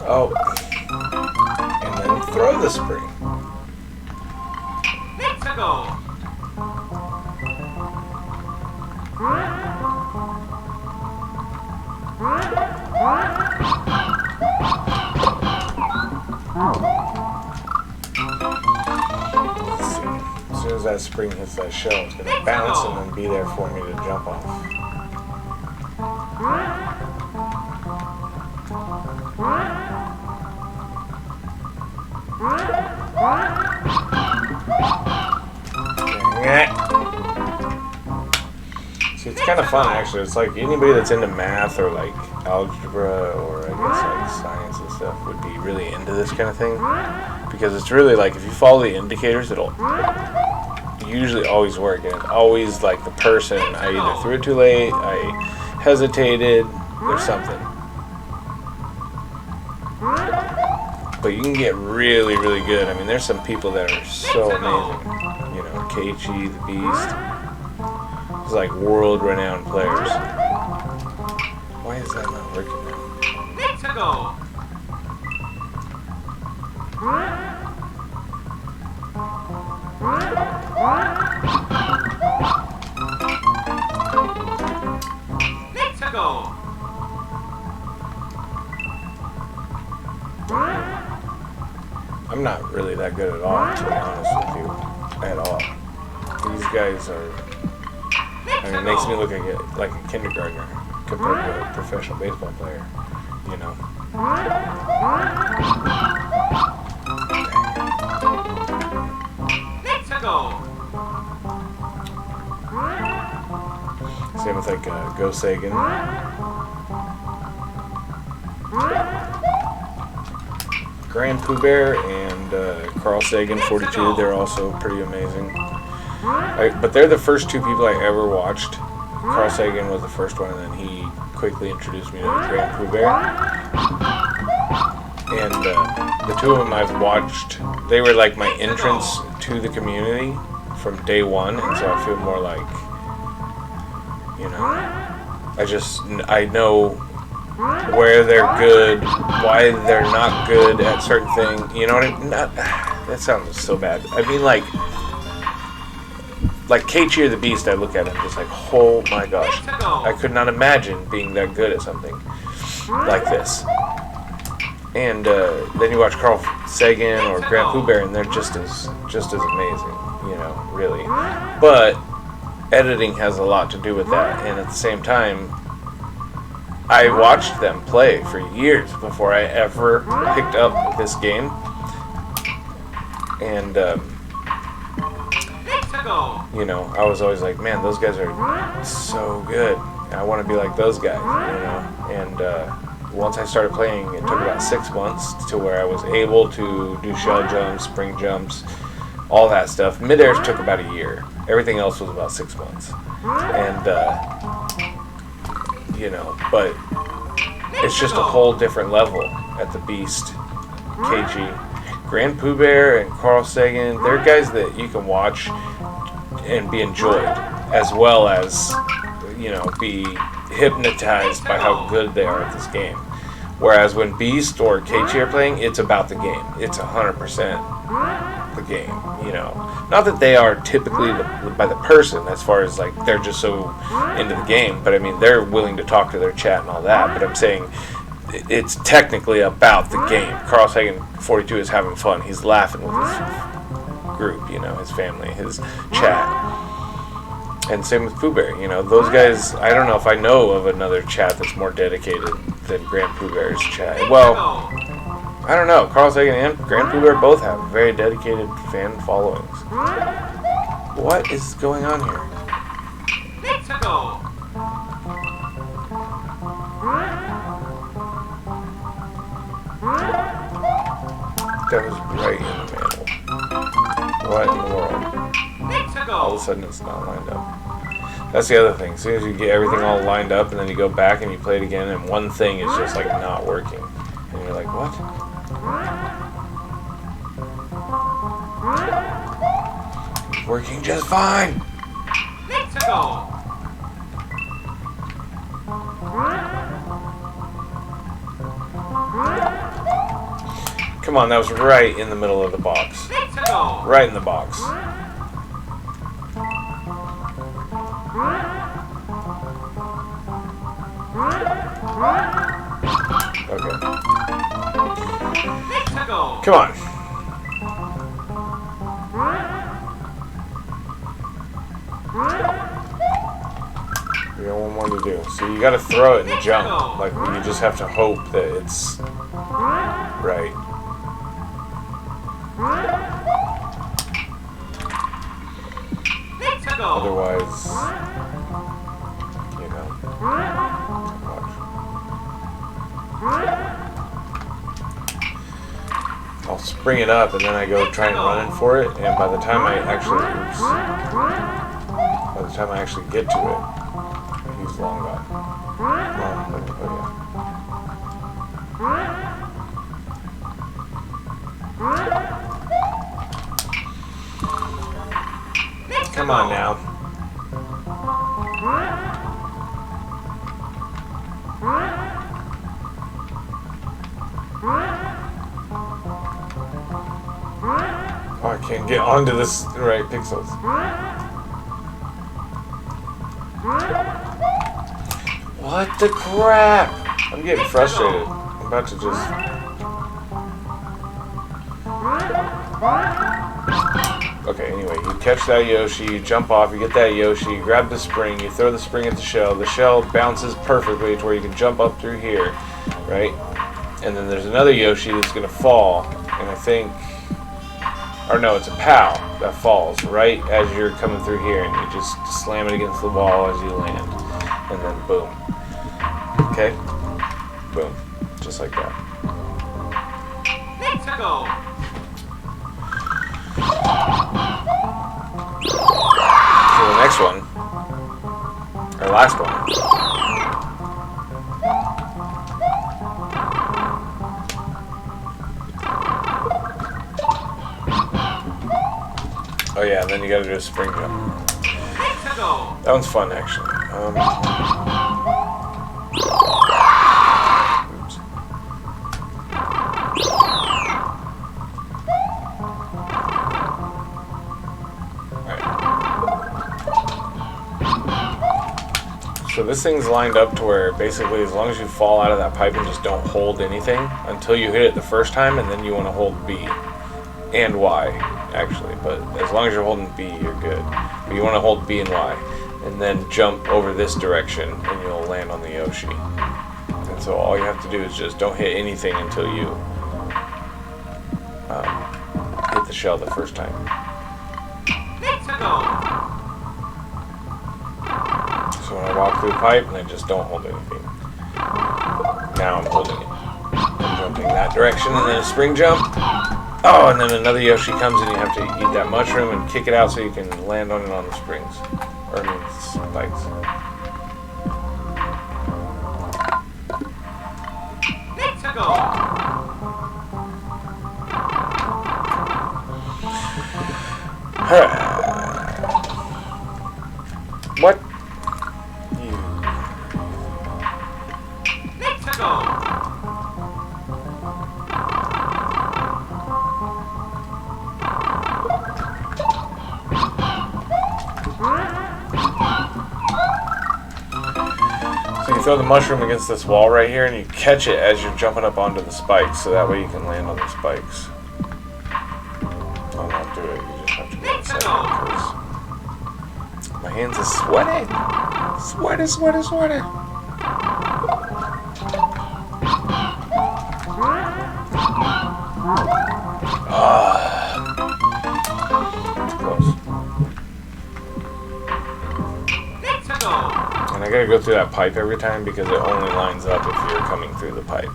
Oh. And then throw the spring. As soon as that spring hits that shell, it's going to bounce and then be there for me to jump off. See, it's kind of fun actually. It's like anybody that's into math or like algebra or I guess like science and stuff would be really into this kind of thing, because it's really like if you follow the indicators, it'll usually always work, and it's always like the person, I either threw it too late, I hesitated, or something. But you can get really, really good. I mean, there's some people that are so amazing. You know, Keiichi, the Beast. He's like world-renowned players. Why is that not working now? I'm not really that good at all, to be honest with you. At all. These guys are... I mean, it makes me look like a kindergartner compared to a professional baseball player, you know. Same with like Go Sagan. Grand Pooh Bear and Carl Sagan, 42, they're also pretty amazing. But they're the first two people I ever watched. Carl Sagan was the first one, and then he quickly introduced me to Grand Pooh Bear. And the two of them I've watched, they were like my entrance to the community from day one, and so I feel more like, you know, I know where they're good, why they're not good at certain things. You know what I mean? That sounds so bad. I mean, like Keiichi or the Beast, I look at him just like, oh my gosh, I could not imagine being that good at something like this. And then you watch Carl Sagan or Grant Pooh Bear, and they're just as amazing, you know, really. But editing has a lot to do with that, and at the same time, I watched them play for years before I ever picked up this game, and you know, I was always like, man, those guys are so good. I want to be like those guys, you know. And once I started playing, it took about 6 months to where I was able to do shell jumps, spring jumps, all that stuff. Mid-airs took about a year. Everything else was about 6 months. And, you know, but it's just a whole different level at the Beast, Keiichi. Grand Pooh Bear and Carl Sagan, they're guys that you can watch and be enjoyed, as well as, you know, be hypnotized by how good they are at this game. Whereas when Beast or Keiichi are playing, it's about the game. It's 100% the game, you know. Not that they are typically by the person, as far as like they're just so into the game, but I mean they're willing to talk to their chat and all that. But I'm saying it's technically about the game. Carl Sagan 42 is having fun. He's laughing with his group, you know, his family, his chat. And same with Pooh Bear, you know, those guys, I don't know if I know of another chat that's more dedicated than Grand Pooh Bear's chat. Well, I don't know. Carl Sagan and Grand Pooh Bear both have very dedicated fan followings. What is going on here? That was right in the middle. What in the world? All of a sudden it's not lined up. That's the other thing. As soon as you get everything all lined up and then you go back and you play it again and one thing is just like not working. And you're like, what? It's working just fine. Come on, that was right in the middle of the box. Right in the box. Okay. Come on. We got one more to do. So you gotta throw it and jump. Like, you just have to hope that it's right. Otherwise, you know, I'll spring it up and then I go try and run in for it, and by the time I actually get to it, he's long gone. Come on now. Oh, I can't get onto this right pixels. What the crap? I'm getting frustrated. I'm about to just... Okay, anyway, you catch that Yoshi, you jump off, you get that Yoshi, you grab the spring, you throw the spring at the shell bounces perfectly to where you can jump up through here, right? And then there's another Yoshi that's going to fall, and I think... Or no, it's a POW that falls right as you're coming through here, and you just slam it against the wall as you land. And then boom. Okay? Boom. Just like that. Let's go! So the next one, or last one, gotta do a spring jump. Let's go. That one's fun, actually. Oops. So this thing's lined up to where basically as long as you fall out of that pipe and just don't hold anything until you hit it the first time, and then you want to hold B and Y actually, but as long as you're holding B you're good. But you want to hold B and Y and then jump over this direction and you'll land on the Yoshi. And so all you have to do is just don't hit anything until you hit the shell the first time. Let's go. So when I walk through the pipe and I just don't hold anything. Now I'm holding it. I'm jumping that direction and then a spring jump. Oh, and then another Yoshi comes and you have to eat that mushroom and kick it out so you can land on it on the springs. Or I mean spikes. Let's go. What? Let's go. So you throw the mushroom against this wall right here and you catch it as you're jumping up onto the spikes so that way you can land on the spikes. I'll not do it, you just have to go inside because my hands are sweaty. Sweaty, sweaty, sweaty. Close. Let's go. And I gotta go through that pipe every time because it only lines up if you're coming through the pipe.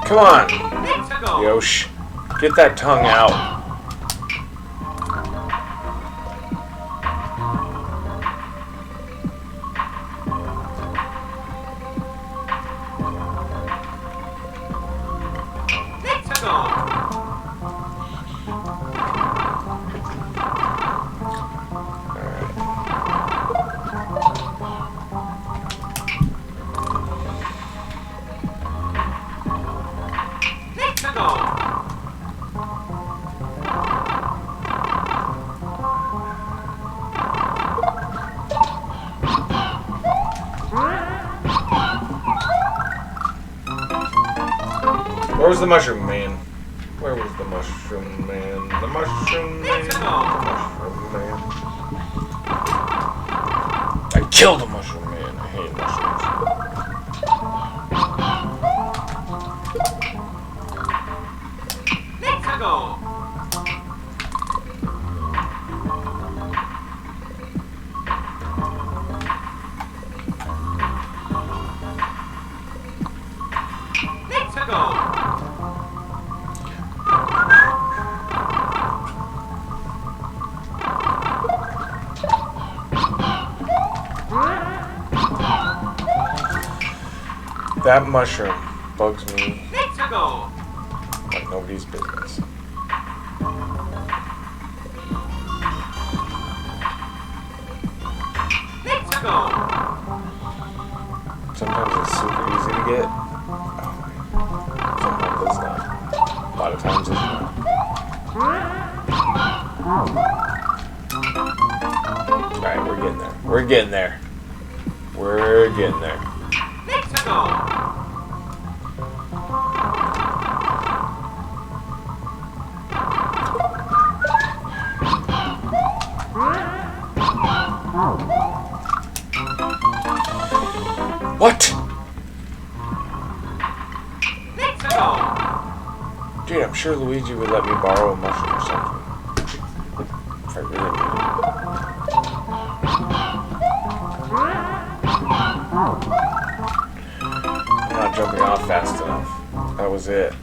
Come on, Let's go. Yosh. Get that tongue out. Let's go. Let's go. Where was the mushroom man? Where was the mushroom man? The mushroom man. Let's The go. mushroom man. I killed the mushroom man. I hate mushrooms. Let's go. Let's go. That mushroom bugs me Let's go. like nobody's business. Let's go. Sometimes it's super easy to get. Sometimes it's not. A lot of times it's not. Alright, we're getting there. We're getting there. We're getting there. Let's go. What? Let's go. Dude, I'm sure Luigi would let me borrow a mushroom or something. If I really needed it. I'm not jumping off fast enough. That was it.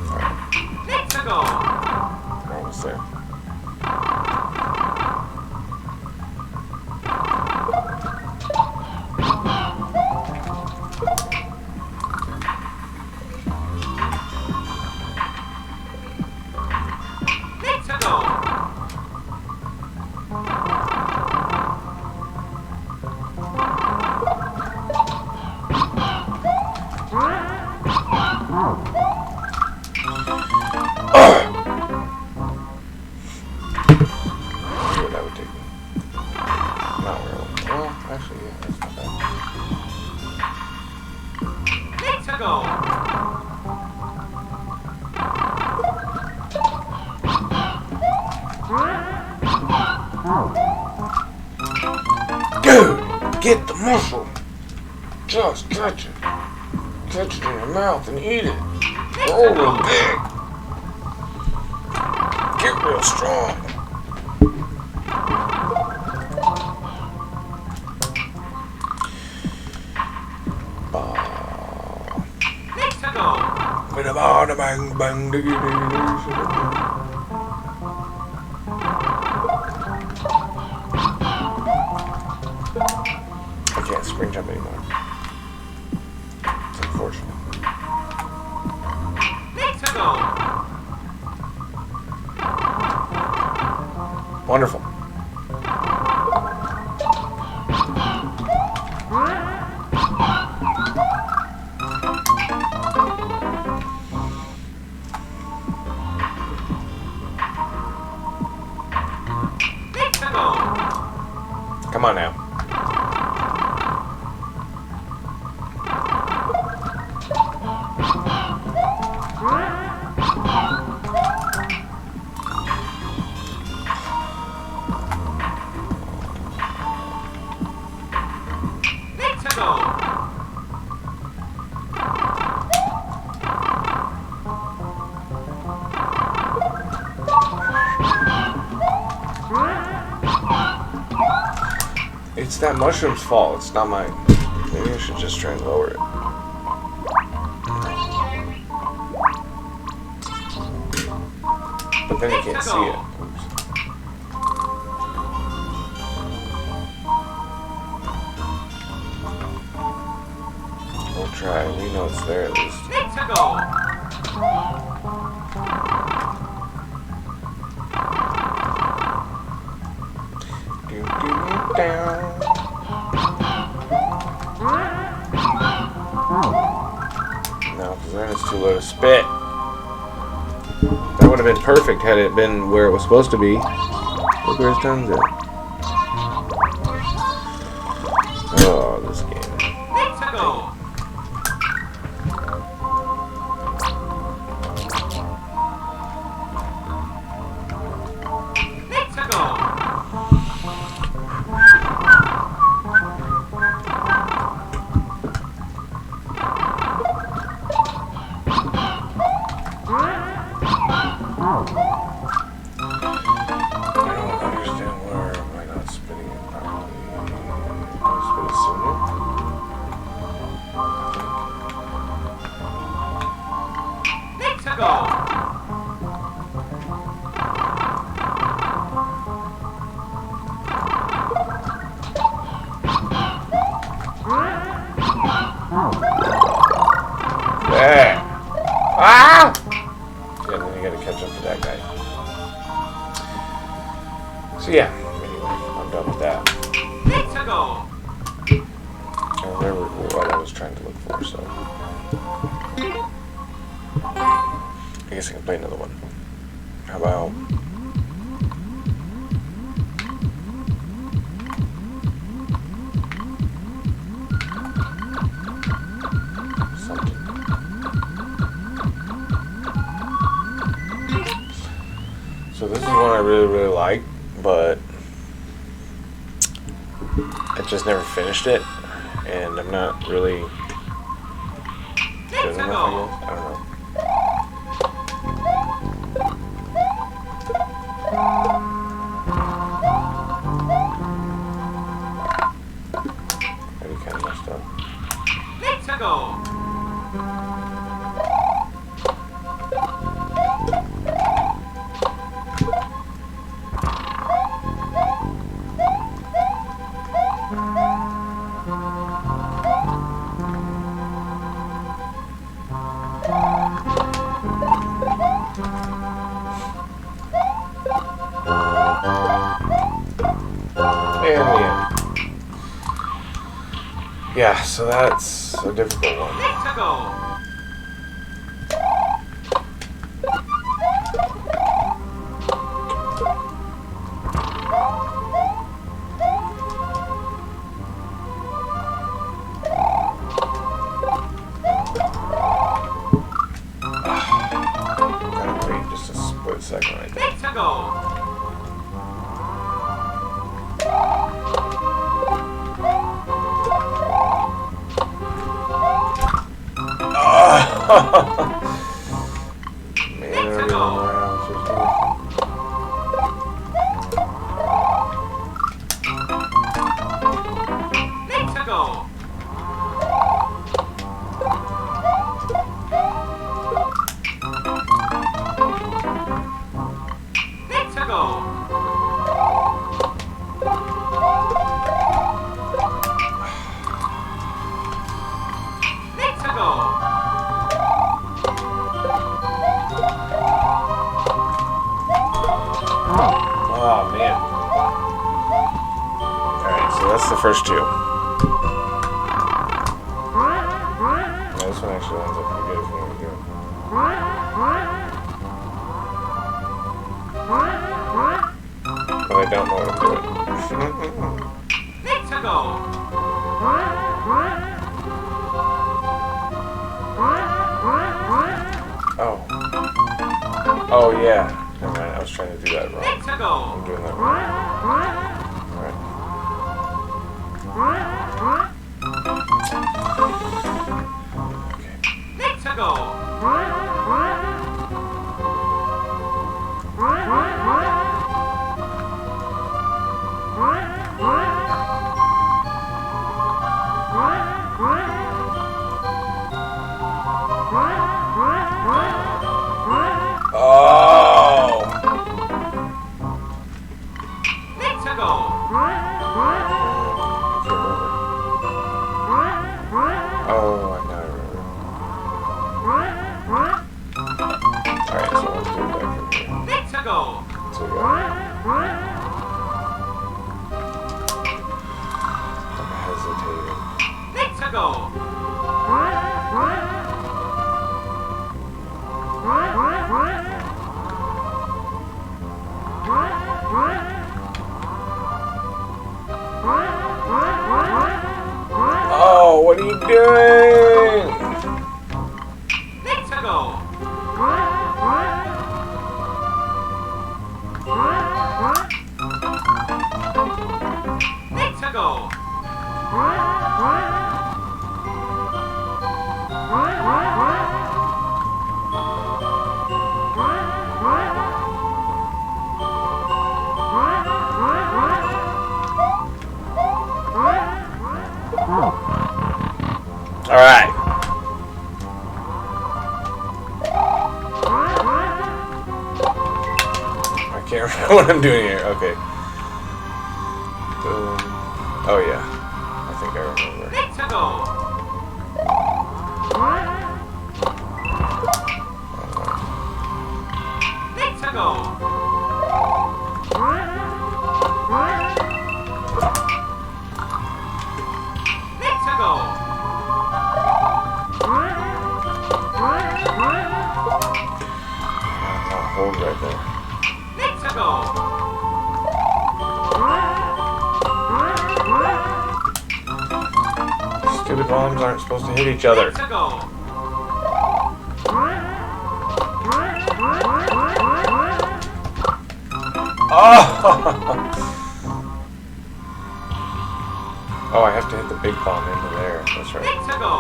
Alright, Let's go. we're almost there. What that would take me. Not really. Well, actually, yeah, that's not bad. Let's go. Dude, get the mussel. Just catch it. Catch it in your mouth and eat it. Roll real big. Get real strong. Let's go. With a bada bang bang diggy diggy. I can't spring jump anymore. It's unfortunate. Let's go. Wonderful. Let's go. Come on now. Let's go. It's that mushroom's fault. It's not mine. Maybe I should just try and lower it. But then you can't see it. Oops. We'll try. We know it's there at least. Let's go. Down. No, because then it's too low to spit. That would have been perfect had it been where it was supposed to be. Look where his tongue's at. Oh, this game. Let's go. Let's go. I don't understand where am I not spitting it properly. I'll spit it sooner. Let's go. There. Ah! Yeah, then you gotta catch up to that guy. So yeah, anyway, I'm done with that. Let's go. I remember what I was trying to look for, so I guess I can play another one. How about something? So this is one I really like, but I just never finished it, and I'm not really good Let's enough, I go. guess. I don't know. Maybe kind of messed up. Let's go. And yeah. Yeah, so that's a difficult one. Let's go. go. Man, Let's already go. on my house. Let's go. Let's go. Let's go. Oh, man. Alright, so that's the first two. Now, this one actually lines up pretty good if you know what you're doing. But I don't know what I'm doing. Let's go. Oh. Oh, yeah. Never mind, I was trying to do that wrong. Let's go. I'm doing that wrong. Alright. Okay. Let's go. Oh! Let's go. Oh, I know. Alright, so let's do it back from here. Let's go. So we got. I'm hesitating. Let's go. Oh, what are you doing? Let's go. Let's go. All right. I can't remember what I'm doing here. Okay. Oh yeah. I think I remember. Let's go. Let's go. Let's go. I'll hold right there. Let's go. Stupid bombs aren't supposed to hit each other. Let's go. Oh! Oh, I have to hit the big bomb into there. That's right. Let's go.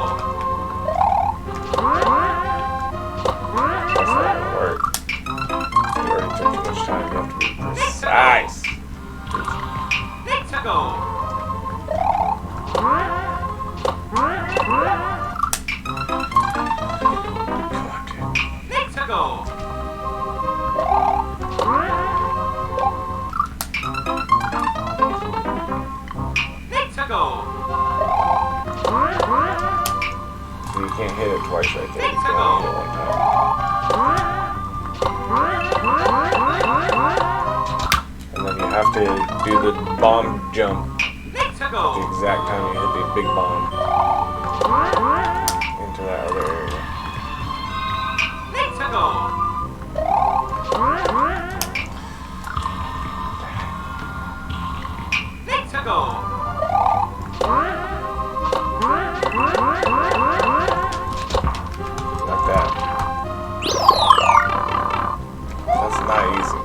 That's not gonna work. It already took too much time. You have to be precise. Let's go. Come on, dude. Let's go. Let's go. So you can't hit it twice right there. You Let's can go. only hit it one time. And then you have to do the bomb jump Let's at the go. exact time you hit the big bomb into that other area. Let's go. Let's go. Like that. That's not easy.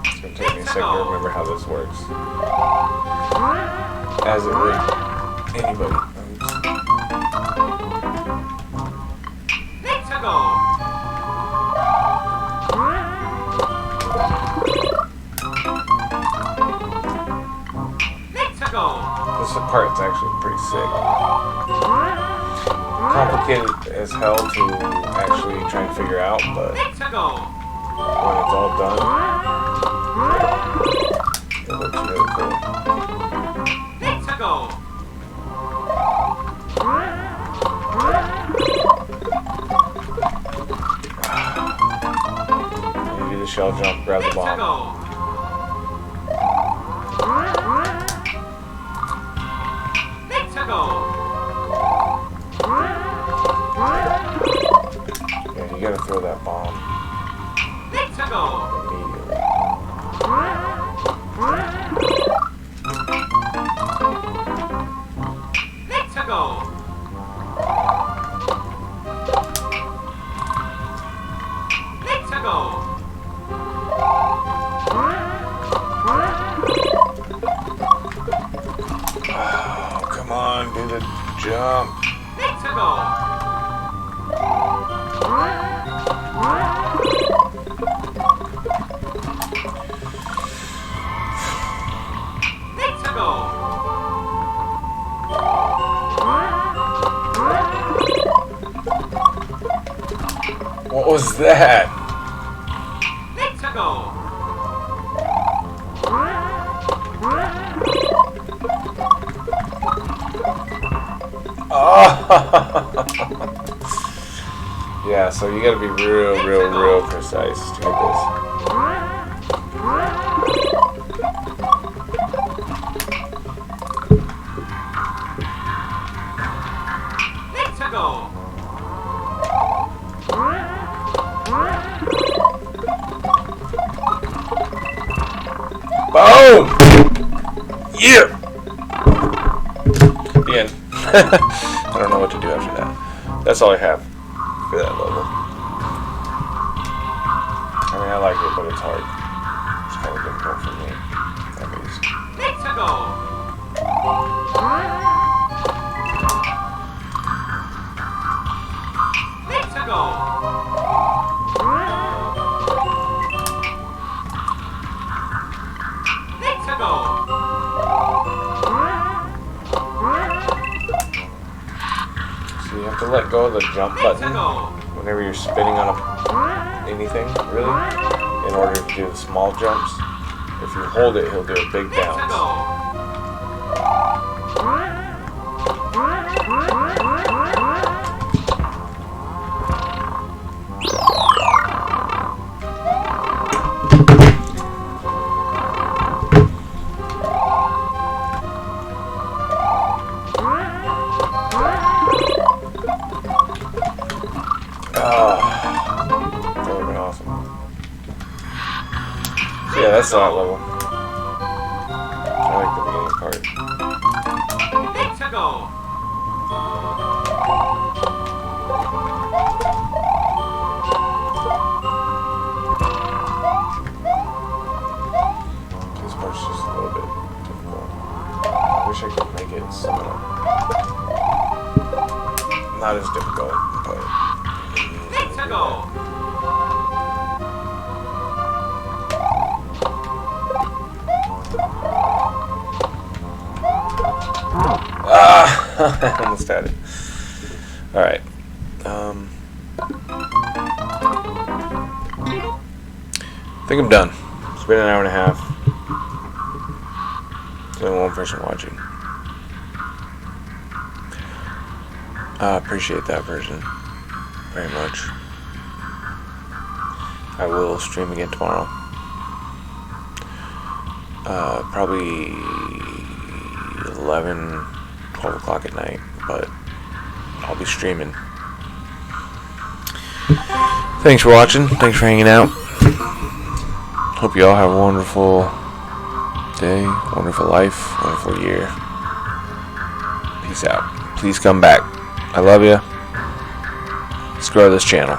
It's gonna take me a second to remember how this works. As it would anybody. This part's actually pretty sick. Complicated as hell to actually try and figure out, but when it's all done, it looks really cool. You do the shell jump, grab the bomb. Yeah, you gotta throw that bomb immediately. Oh, come on, do the jump. What was that? Oh! Yeah, so you gotta be real precise to get this. Boom! Yeah! The end. I don't know what to do after that. That's all I have for that level. I mean, I like it, but it's hard. It's kind of difficult for me, at least. So you have to let go of the jump button whenever you're spinning on anything, really, in order to do the small jumps. If you hold it, he'll do a big bounce. That would have been awesome. So yeah, that's that level. I like the beginning part. This part's just a little bit difficult. I wish I could make it similar. Not as difficult, but I almost had it. Alright. I think I'm done. It's been an hour and a half. There's only one person watching. I appreciate that person very much. I will stream again tomorrow. Probably 11, 12 o'clock at night, but I'll be streaming. Thanks for watching. Thanks for hanging out. Hope you all have a wonderful day, wonderful life, wonderful year. Peace out. Please come back. I love you. Let's grow this channel.